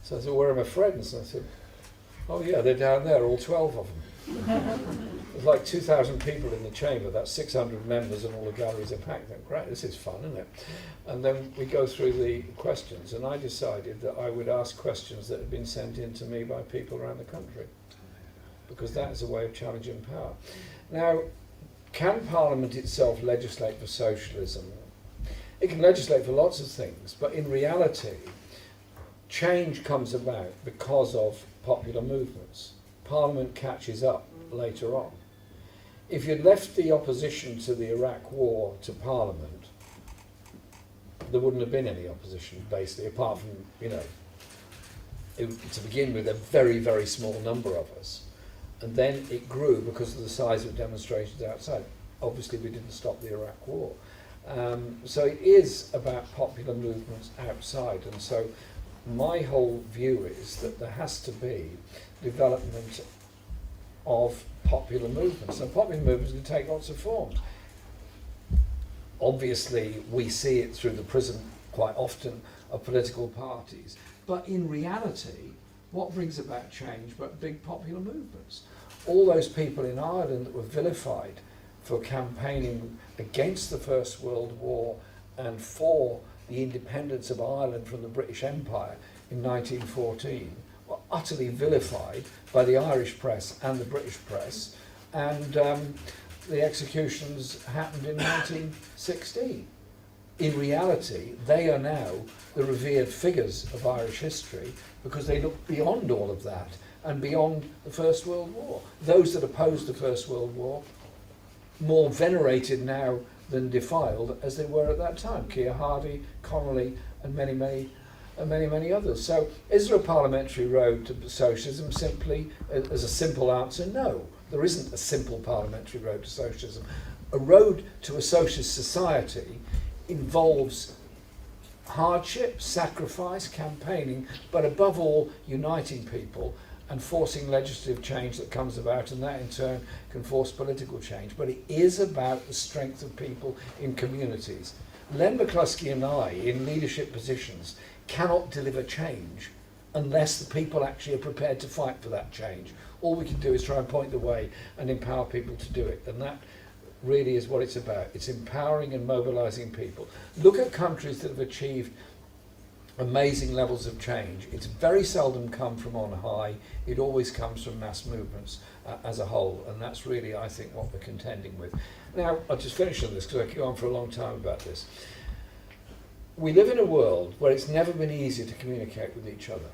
So I said, "Where are my friends?" And I said, "Oh yeah, they're down there, all 12 of them." There's like 2,000 people in the chamber, that's 600 members and all the galleries are packed. And great, this is fun, isn't it? And then we go through the questions, and I decided that I would ask questions that had been sent in to me by people around the country, because that is a way of challenging power. Now, can Parliament itself legislate for socialism? It can legislate for lots of things, but in reality, change comes about because of popular movements. Parliament catches up later on. If you'd left the opposition to the Iraq war to Parliament, there wouldn't have been any opposition, basically, apart from, to begin with, a very, very small number of us. And then it grew because of the size of demonstrations outside. Obviously, we didn't stop the Iraq war. So it is about popular movements outside. And so my whole view is that there has to be development of popular movements. And popular movements can take lots of forms. Obviously, we see it through the prism quite often of political parties. But in reality, what brings about change but big popular movements? All those people in Ireland that were vilified for campaigning against the First World War and for the independence of Ireland from the British Empire in 1914 were utterly vilified by the Irish press and the British press, and the executions happened in 1916. In reality, they are now the revered figures of Irish history because they look beyond all of that and beyond the First World War. Those that opposed the First World War, more venerated now than defiled as they were at that time. Keir Hardie, Connolly, and many others. So is there a parliamentary road to socialism? Simply, as a simple answer, no. There isn't a simple parliamentary road to socialism. A road to a socialist society involves hardship, sacrifice, campaigning, but above all, uniting people and forcing legislative change that comes about, and that in turn can force political change. But it is about the strength of people in communities. Len McCluskey and I, in leadership positions, cannot deliver change unless the people actually are prepared to fight for that change. All we can do is try and point the way and empower people to do it, and that really is what it's about. It's empowering and mobilising people. Look at countries that have achieved amazing levels of change. It's very seldom come from on high. It always comes from mass movements as a whole, and that's really, I think, what we're contending with. Now, I'll just finish on this because I could go on for a long time about this. We live in a world where it's never been easier to communicate with each other.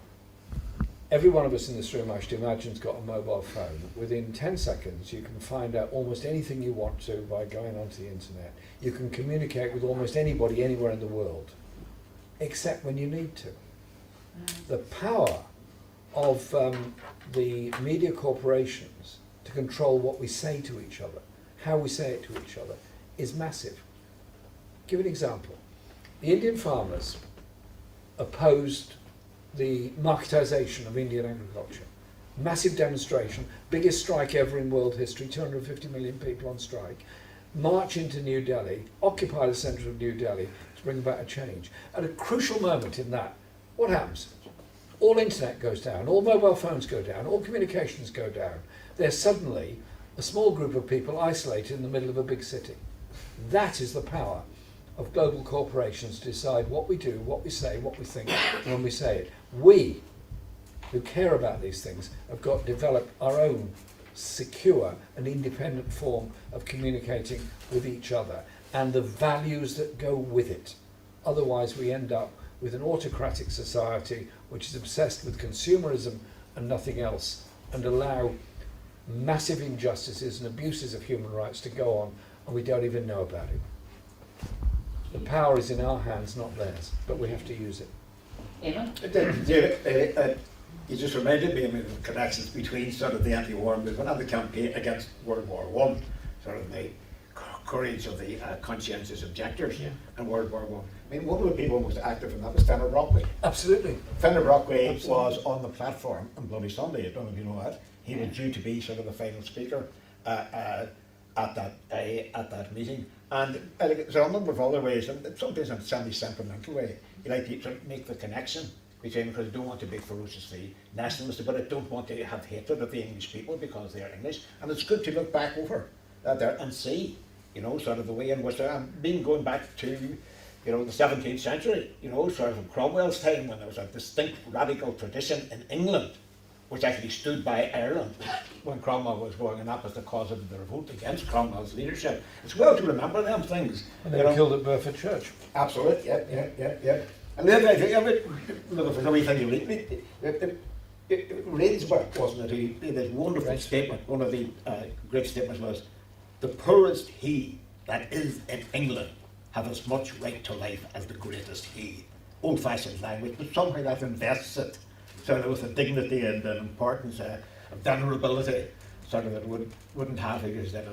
Every one of us in this room, I should imagine, has got a mobile phone. Within 10 seconds, you can find out almost anything you want to by going onto the internet. You can communicate with almost anybody anywhere in the world, except when you need to. The power of the media corporations to control what we say to each other, how we say it to each other, is massive. Give an example. The Indian farmers opposed the marketisation of Indian agriculture. Massive demonstration, biggest strike ever in world history, 250 million people on strike. March into New Delhi, occupy the centre of New Delhi to bring about a change. At a crucial moment in that, what happens? All internet goes down, all mobile phones go down, all communications go down. There's suddenly a small group of people isolated in the middle of a big city. That is the power of global corporations to decide what we do, what we say, what we think when we say it. We, who care about these things, have got to develop our own secure and independent form of communicating with each other and the values that go with it. Otherwise we end up with an autocratic society which is obsessed with consumerism and nothing else, and allow massive injustices and abuses of human rights to go on, and we don't even know about it. The power is in our hands, not theirs, but we have to use it. Eamonn? You just reminded me of the connections between sort of the anti-war movement and the campaign against World War I, sort of the courage of the conscientious objectors in World War I. I mean, one of the people most active in that was Fenner Brockway. Absolutely. Fenner Brockway was on the platform on Bloody Sunday. I don't know if you know that. He was due to be sort of the final speaker at that meeting. And there's a number of other ways, and sometimes in a semi-sentimental way, you like to sort of make the connection between, because I don't want to be ferociously nationalist, but I don't want to have hatred of the English people because they are English. And it's good to look back over there and see, you know, sort of the way in which been going back to, you know, the 17th century, you know, sort of from Cromwell's time, when there was a distinct radical tradition in England which actually stood by Ireland when Cromwell was going, and that was the cause of the revolt against Cromwell's leadership. It's well to remember them things. And they were killed at Burford Church. Absolutely, yeah. And the other thing, look, for everything you read, Rainsworth, wasn't it? He did a wonderful statement. One of the great statements was, "The poorest he that is in England have as much right to life as the greatest he." Old-fashioned language, but somehow that invests it sort of with a dignity and an importance, a venerability, sort of that wouldn't have if you said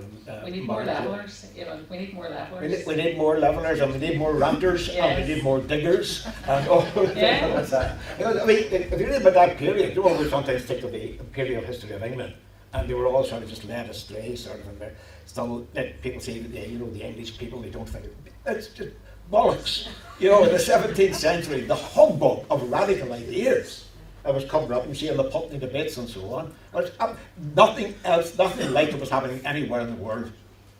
we need more levelers, Eamonn. We need more levelers. We need more levelers, and we need more ranters, and we need more diggers, and all yes. I mean, if you read about that period, you always sometimes think of the imperial history of England, and they were all sort of just led astray, sort of, and they're still, people say, you know, the English people, they don't think, it's just bollocks. You know, in the 17th century, the humbug of radical ideas that was covered up, and you see in the Putney debates and so on. There's nothing else, nothing like it was happening anywhere in the world.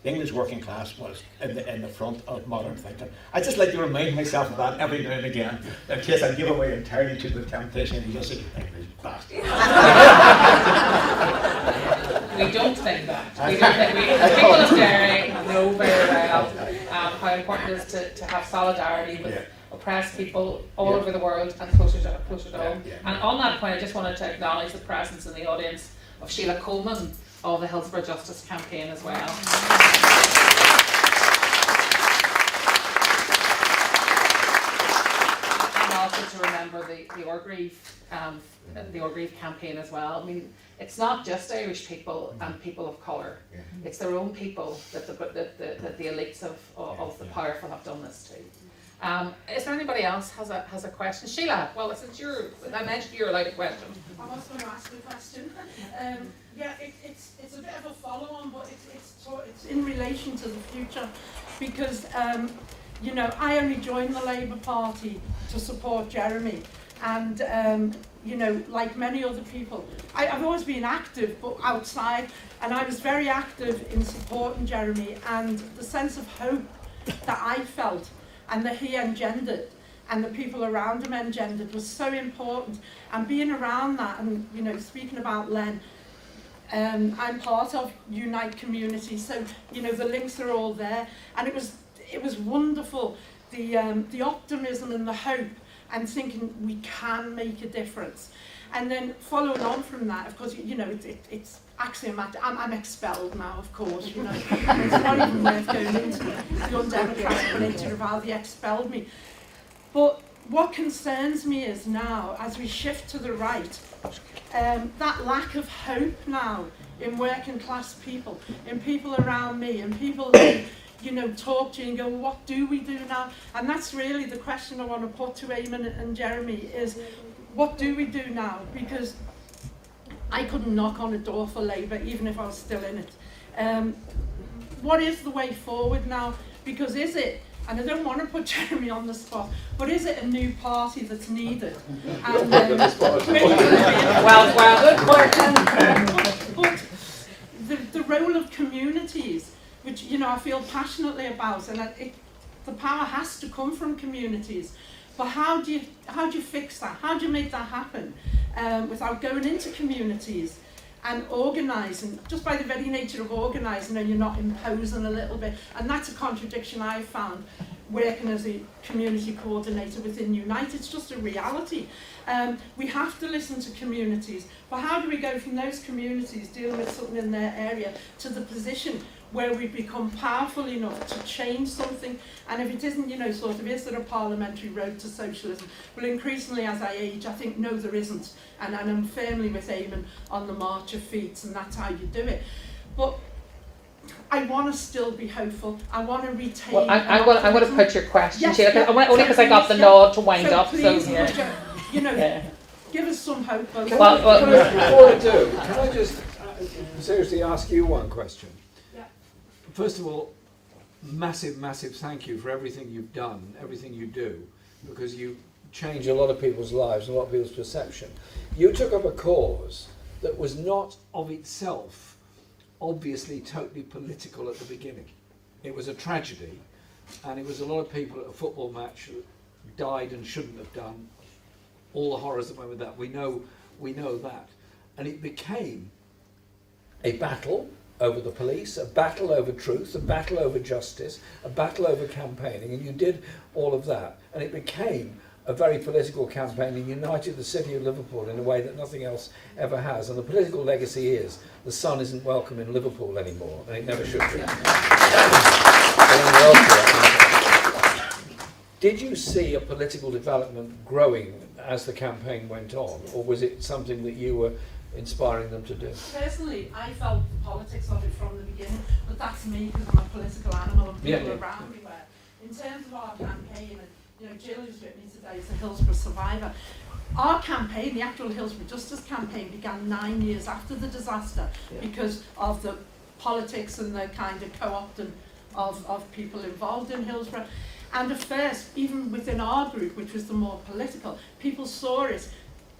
The English working class was in the front of modern thinking. I just like to remind myself of that every now and again, in case I give away entirely to the temptation of just English bastard. We don't think that. We don't think the people of Derry know very well how important it is to have solidarity with oppressed people all over the world and closer to home. And on that point, I just wanted to acknowledge the presence in the audience of Sheila Coleman of the Hillsborough Justice Campaign as well. And also to remember remember the Orgreave campaign as well. I mean, it's not just Irish people and people of colour. It's their own people that the elites of the powerful have done this to. Is there anybody else has a question? Sheila, well, since I mentioned you're allowed a question. I was going to ask a question. Yeah, it's a bit of a follow-on, but it's in relation to the future, because you know, I only joined the Labour Party to support Jeremy, and you know, like many other people, I've always been active, but outside, and I was very active in supporting Jeremy, and the sense of hope that I felt and that he engendered and the people around him engendered was so important. And being around that, and you know, speaking about Len, I'm part of Unite Community, so you know, the links are all there, and it was wonderful, the optimism and the hope, and thinking we can make a difference. And then following on from that, of course, you know, it's axiomatic. I'm expelled now, of course, you know. It's not even worth going into the undemocratic nature of how they expelled me. But what concerns me is now, as we shift to the right, that lack of hope now in working class people, in people around me, and people who, you know, talk to you and go, what do we do now? And that's really the question I want to put to Eamonn and Jeremy is, what do we do now? Because I couldn't knock on a door for Labour, even if I was still in it. What is the way forward now? Because is it, and I don't want to put Jeremy on the spot, but is it a new party that's needed? And, but the role of communities, which, you know, I feel passionately about, and the power has to come from communities. But how do you fix that? How do you make that happen without going into communities and organising? Just by the very nature of organising, and you're not imposing a little bit. And that's a contradiction I've found working as a community coordinator within Unite. It's just a reality. We have to listen to communities. But how do we go from those communities dealing with something in their area to the position where we become powerful enough to change something? And if it isn't, you know, sort of, is there a parliamentary road to socialism? Well, increasingly as I age, I think, no, there isn't. And I'm firmly with Eamonn on the March of Feet, and that's how you do it. But I want to still be hopeful. I want to retain. Well, I'm going to put your question, yes, Sheila, yeah, only because I got the nod to wind up. Please, so yeah. You know, give us some hope. Before I do, can I just seriously ask you one question? First of all, massive thank you for everything you've done, everything you do, because you change a lot of people's lives and a lot of people's perception. You took up a cause that was not of itself obviously totally political at the beginning. It was a tragedy, and it was a lot of people at a football match who died and shouldn't have done, all the horrors that went with that. We know that. And it became a battle over the police, a battle over truth, a battle over justice, a battle over campaigning, and you did all of that. And it became a very political campaign and united the city of Liverpool in a way that nothing else ever has. And the political legacy is the sun isn't welcome in Liverpool anymore, and it never should be. Did you see a political development growing as the campaign went on, or was it something that you were inspiring them to do? Personally, I felt the politics of it from the beginning, but that's me because I'm a political animal and people around me were. In terms of our campaign, and you know, Jill who's with me today is a Hillsborough survivor. Our campaign, the actual Hillsborough Justice campaign, began 9 years after the disaster because of the politics and the kind of co-opting of people involved in Hillsborough. And at first, even within our group, which was the more political, people saw it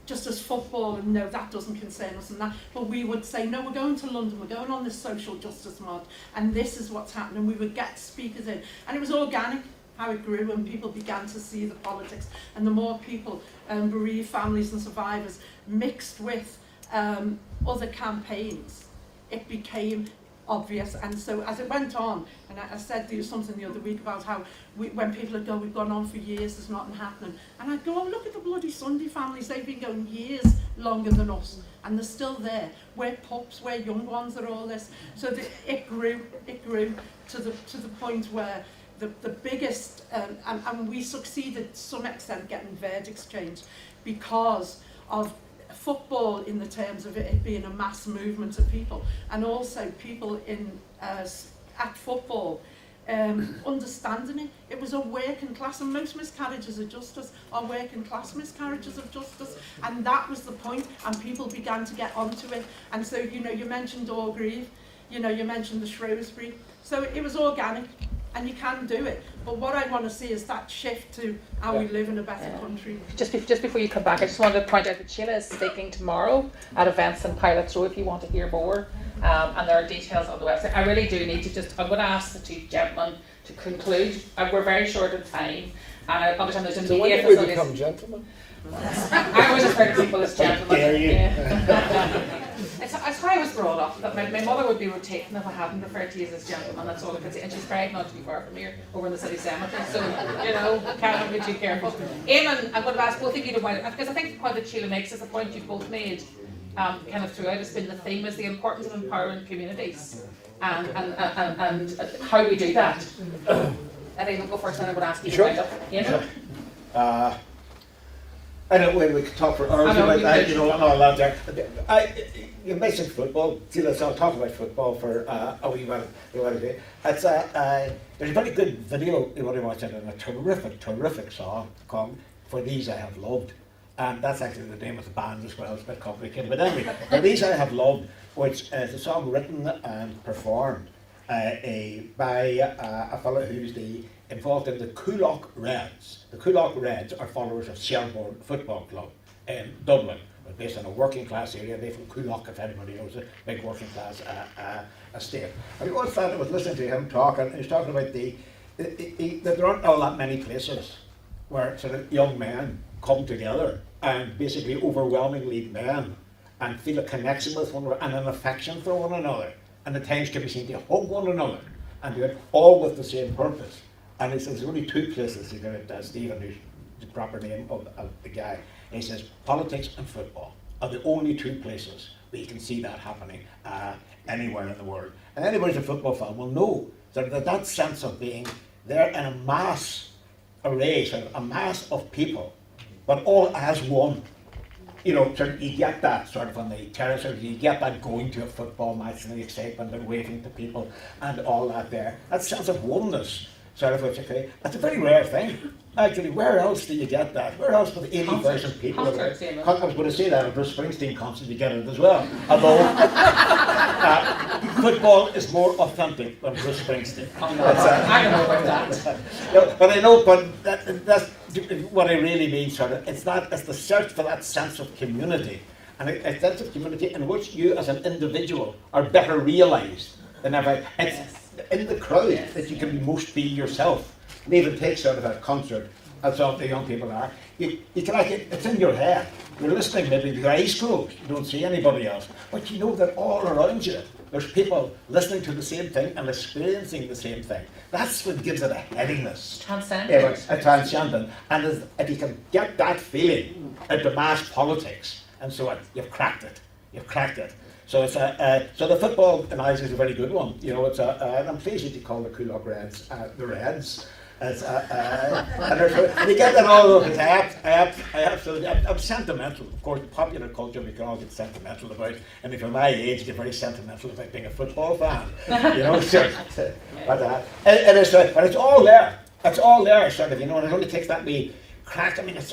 just as football, and no, that doesn't concern us and that. But we would say, no, we're going to London, we're going on this social justice march, and this is what's happening. We would get speakers in. And it was organic, how it grew, and people began to see the politics. And the more people, bereaved families and survivors, mixed with other campaigns, it became obvious. And so as it went on, and I said there was something the other week about how when people would go, we've gone on for years, there's nothing happening. And I'd go, oh, look at the bloody Sunday families, they've been going years longer than us, and they're still there. We're pups, we're young ones, are all this. So it grew to the point where the biggest, and we succeeded to some extent getting verdicts changed because of football in the terms of it being a mass movement of people, and also people in at football understanding it. It was a working class, and most miscarriages of justice are working class miscarriages of justice, and that was the point, and people began to get onto it. And so, you know, you mentioned Orgreave, you know, you mentioned the Shrewsbury, so it was organic, and you can do it. But what I want to see is that shift to how we live in a better country. Just before you come back, I just wanted to point out that Sheila is speaking tomorrow at events in Pilots Row if you want to hear more. And there are details on the website. I really do need to I'm going to ask the two gentlemen to conclude. We're very short of time. And I understand there's a So when media did we facilities. become gentlemen? I always refer to people as gentlemen. Dare you. Yeah. It's how I was brought up. That my mother would be rotating if I hadn't referred to you as gentlemen. That's all I can say. And she's very not too far from here, over in the city cemetery. So, you know, can't be too careful. Eamonn, I'm going to ask both of you to mind, because I think the point that Sheila makes is the point you both made kind of throughout. It's been the theme, is the importance of empowering communities and how we do that. And Eamonn, go first, and I'm going to ask you to wind up. Eamonn? I don't know, we could talk for hours about that, you know, I'm not allowed there. You mentioned football, so I'll talk about football for a wee while. It's there's a very good video you want to watch, and a terrific song called For These I Have Loved. And that's actually the name of the band as well, it's a bit complicated. But anyway, For These I Have Loved, which is a song written and performed by a fellow who's involved in the Coolock Reds. The Coolock Reds are followers of Shelbourne Football Club in Dublin. They're based in a working class area. They're from Coolock, if anybody knows it, big working class estate. And one thought I was listening to him talk, and he was talking about that there aren't all that many places where sort of young men come together, and basically overwhelmingly men, and feel a connection with one another and an affection for one another, and at times can be seen to hug one another and do it all with the same purpose. And he says there's only two places, he got Stephen, who's the proper name of the guy, and he says politics and football are the only two places where you can see that happening anywhere in the world. And anybody who's a football fan will know that sense of being there in a mass array, sort of a mass of people, but all as one. You know, you get that sort of on the terrace, you get that going to a football match and the excitement and waving to people and all that there. That sense of oneness, sort of, okay, that's a very rare thing. Actually, where else do you get that? Where else with 80,000 people? I was going to say that, at Bruce Springsteen concert you get it as well. Although football is more authentic than Bruce Springsteen. I don't know about that. But I know, that's what I really mean, sort of. It's the search for that sense of community, and a sense of community in which you as an individual are better realised than ever. It's in the crowd that you can most be yourself. And even take sort of a concert, as all the young people are, you can it's in your head. You're listening, maybe with your eyes closed, you don't see anybody else, but you know that all around you there's people listening to the same thing and experiencing the same thing. That's what gives it a headiness. Transcendent. A transcendent. And if you can get that feeling into mass politics and so on, you've cracked it. You've cracked it. So it's so the football analogy is a very good one. You know, it's and I'm pleased that you call the Coolock Reds the Reds. And you get that all over. I'm sentimental. Of course, popular culture we can all get sentimental about. And if you're my age, you're very sentimental about being a football fan. You know, but it's all there. It's all there, sort of. You know, and it only takes that wee crack. I mean, it's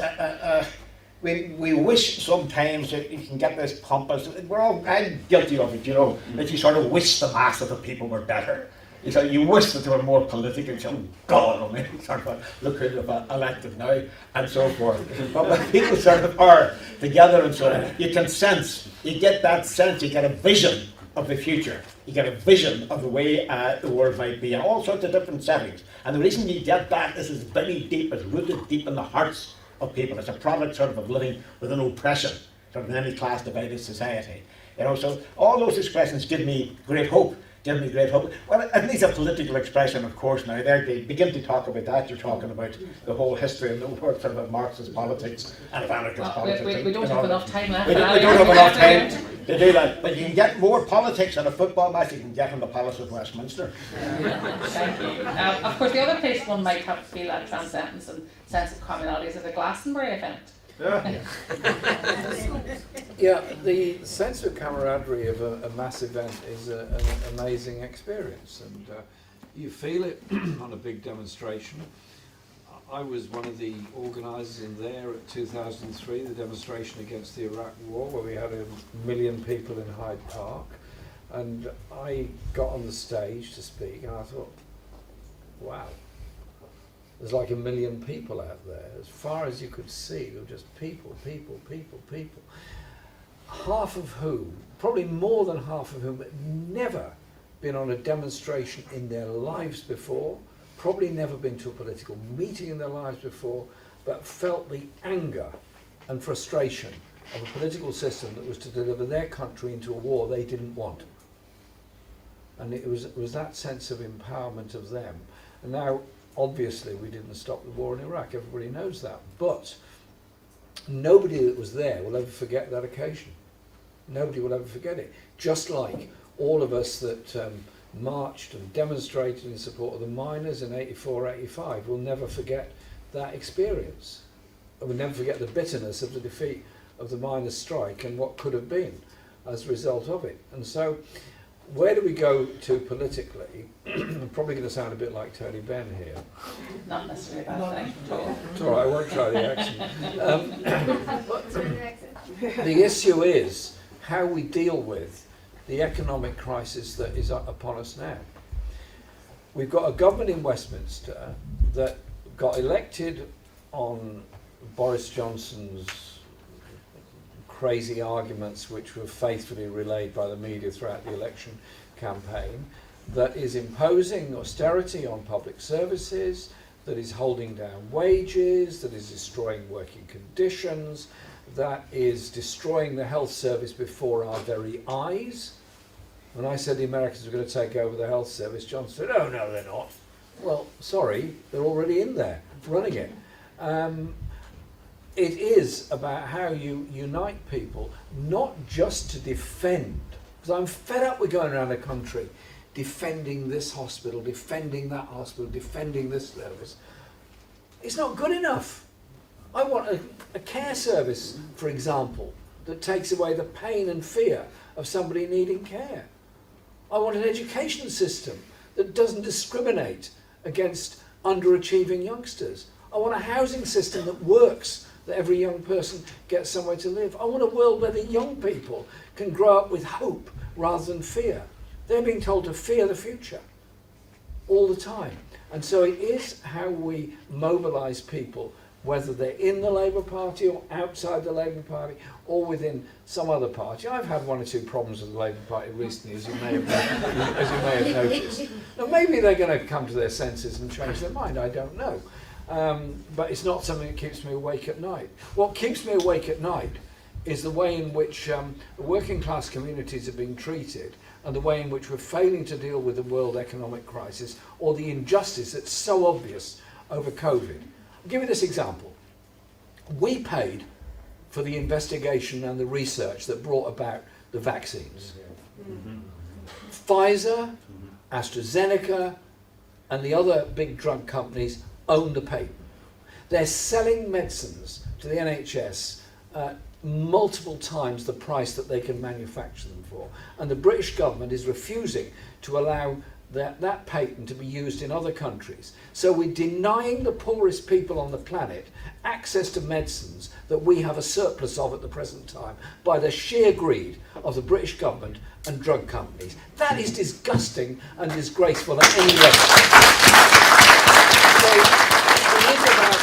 we wish sometimes that you can get this pompous. I'm guilty of it. You know, that you sort of wish the mass of the people were better. You wish that they were more political, oh God, I mean, sort of, look who they've elected now, and so forth. But when people sort of are together and so on, you can sense, you get that sense, you get a vision of the future. You get a vision of the way the world might be in all sorts of different settings. And the reason you get that is it's very deep, it's rooted deep in the hearts of people. It's a product sort of living within oppression, sort of in any class divided society. You know, so all those expressions give me great hope. Well, it needs a political expression, of course, now. They begin to talk about that. You're talking about the whole history and the world sort of Marxist politics and of anarchist politics. We don't have enough time left. We don't have enough time. to do that. But you can get more politics in a football match you can get in the Palace of Westminster. Thank you. Of course, the other place one might have to feel that transcendence and sense of commonality is at the Glastonbury event. Yeah, the sense of camaraderie of a mass event is an amazing experience, and you feel it on a big demonstration. I was one of the organisers in there at 2003, the demonstration against the Iraq War, where we had 1 million people in Hyde Park, and I got on the stage to speak, and I thought, wow, there's like 1 million people out there. As far as you could see, there were just people. Half of whom, probably more than half of whom, had never been on a demonstration in their lives before, probably never been to a political meeting in their lives before, but felt the anger and frustration of a political system that was to deliver their country into a war they didn't want. And it was that sense of empowerment of them. And now, obviously, we didn't stop the war in Iraq, everybody knows that. But nobody that was there will ever forget that occasion. Nobody will ever forget it. Just like all of us that marched and demonstrated in support of the miners in 84, 85 will never forget that experience. And we'll never forget the bitterness of the defeat of the miners' strike and what could have been as a result of it. And so, where do we go to politically? I'm probably going to sound a bit like Tony Benn here. Not necessarily a bad thing at all. It's all right, I won't try the accent. The issue is how we deal with the economic crisis that is upon us now. We've got a government in Westminster that got elected on Boris Johnson's crazy arguments, which were faithfully relayed by the media throughout the election campaign, that is imposing austerity on public services, that is holding down wages, that is destroying working conditions, that is destroying the health service before our very eyes. When I said the Americans were going to take over the health service, Johnson said, oh no, they're not. Well, sorry, they're already in there, running it. It is about how you unite people, not just to defend, because I'm fed up with going around the country defending this hospital, defending that hospital, defending this service. It's not good enough. I want a care service, for example, that takes away the pain and fear of somebody needing care. I want an education system that doesn't discriminate against underachieving youngsters. I want a housing system that works, that every young person gets somewhere to live. I want a world where the young people can grow up with hope rather than fear. They're being told to fear the future all the time. And so it is how we mobilise people, whether they're in the Labour Party or outside the Labour Party or within some other party. I've had 1 or 2 problems with the Labour Party recently, as you may have noticed. Now, maybe they're going to come to their senses and change their mind, I don't know. But it's not something that keeps me awake at night. What keeps me awake at night is the way in which working class communities are being treated and the way in which we're failing to deal with the world economic crisis or the injustice that's so obvious over COVID. I'll give you this example. We paid for the investigation and the research that brought about the vaccines. Pfizer, AstraZeneca, and the other big drug companies own the patent. They're selling medicines to the NHS at multiple times the price that they can manufacture them for. And the British government is refusing to allow that patent to be used in other countries. So we're denying the poorest people on the planet access to medicines that we have a surplus of at the present time by the sheer greed of the British government and drug companies. That is disgusting and disgraceful at any level. So it is about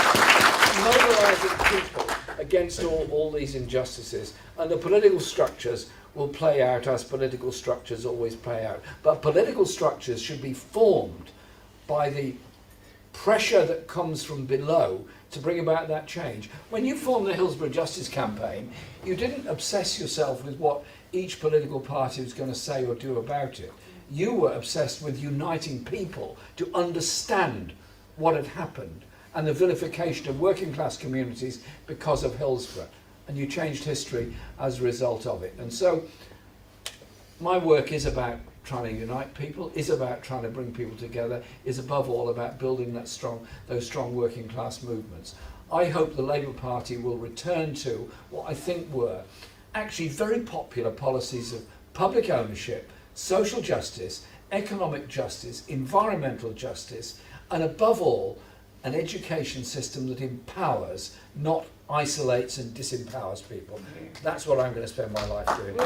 mobilising people against all these injustices, and the political structures will play out as political structures always play out. But political structures should be formed by the pressure that comes from below to bring about that change. When you formed the Hillsborough Justice Campaign, you didn't obsess yourself with what each political party was going to say or do about it. You were obsessed with uniting people to understand what had happened and the vilification of working class communities because of Hillsborough. and you changed history as a result of it. And so my work is about trying to unite people, is about trying to bring people together, is above all about building those strong working class movements. I hope the Labour Party will return to what I think were actually very popular policies of public ownership, social justice, economic justice, environmental justice, and above all, an education system that empowers, not isolates and disempowers people. That's what I'm going to spend my life doing.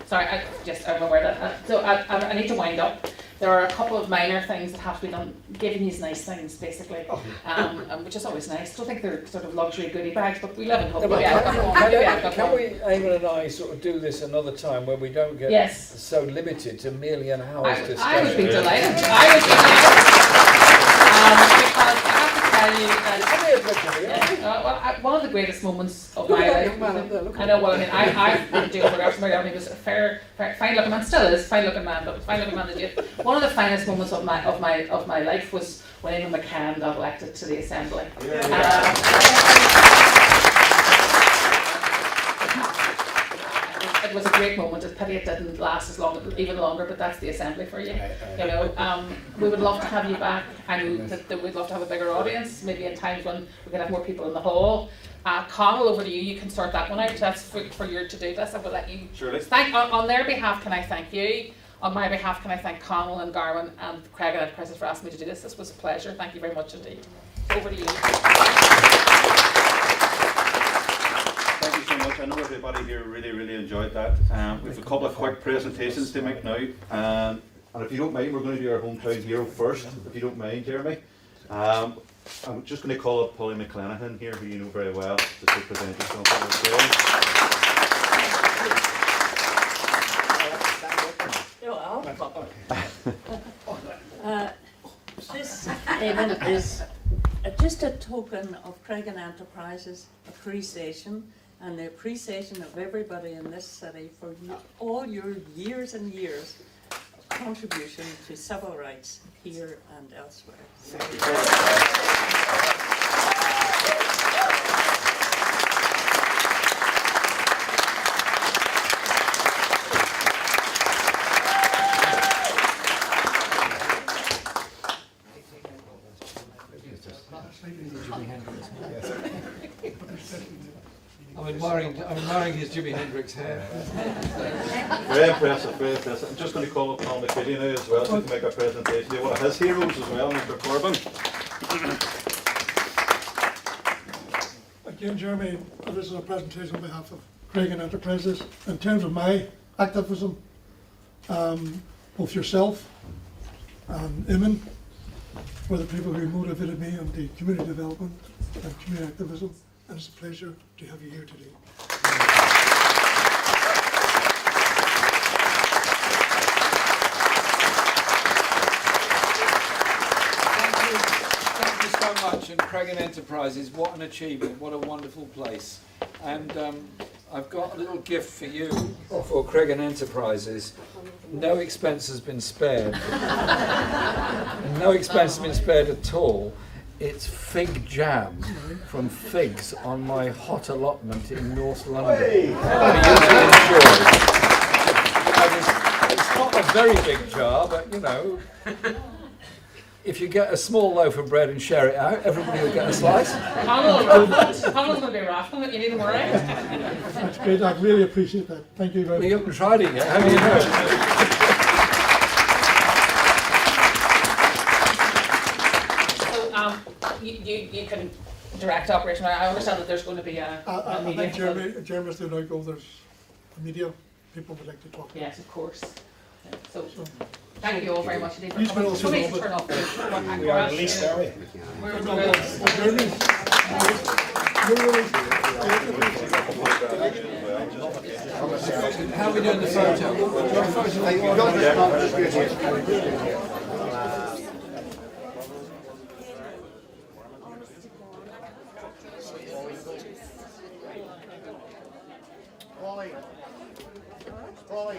Sorry, I'm aware that. So I need to wind up. There are a couple of minor things that have to be done, giving these nice things, basically, which is always nice. I don't think they're sort of luxury goodie bags, but we live in hope. Can we, Eamonn and I, sort of do this another time where we don't get so limited to merely an hour's discussion? I would be delighted. I would be delighted. Because I have to tell you that one of the greatest moments of my life. I know. Well, I mean, I've been doing progressive marriage. I mean, he was a fine looking man, still is fine looking man, but fine looking man to do. One of the finest moments of my life was when Eamonn McCann got elected to the Assembly. It was a great moment. It's pity it didn't last as long, even longer, but that's the Assembly for you. You know, we would love to have you back. I know that we'd love to have a bigger audience, maybe in times when we can have more people in the hall. Connell, over to you. You can sort that one out. That's for your to-do list. I will let you. Surely. Thank on their behalf. Can I thank you? On my behalf, can I thank Connell and Garwin and Creggan Enterprises for asking me to do this. This was a pleasure. Thank you very much indeed. Over to you. Thank you so much. I know everybody here really enjoyed that. We have a couple of quick presentations to make now. And if you don't mind, we're going to do our hometown hero first, if you don't mind, Jeremy. I'm just going to call up Polly McClenaghan here, who you know very well, to present yourself. This event is just a token of Creggan Enterprises appreciation and the appreciation of everybody in this city for all your years and years of contribution to civil rights here and elsewhere. I'm admiring his Jimi Hendrix hair. Very impressive, very impressive. I'm just going to call up Paul McCready now as well to make a presentation to one of his heroes as well, Mr. Corbyn. Again, Jeremy, this is a presentation on behalf of Creggan Enterprises. In terms of my activism, both yourself and Eamonn were the people who motivated me on the community development and community activism, and it's a pleasure to have you here today. Thank you so much, and Creggan Enterprises, what an achievement, what a wonderful place. And I've got a little gift for you for Creggan Enterprises. No expense has been spared. No expense has been spared at all. It's fig jam from figs on my hot allotment in North London. For you to enjoy. It's not a very big jar, but you know, if you get a small loaf of bread and share it out, everybody will get a slice. Connell's going to be raffling it, you needn't worry. That's great, I really appreciate that. Thank you very much. You haven't tried it yet, how do you know? You can direct operation. I understand that there's going to be a media. I think Jeremy's doing out go, there's a media, people would like to talk. Yes, of course. So thank you all very much indeed for Please coming. also Show me know to turn off. We are released, are we? How are we doing the photo? Polly.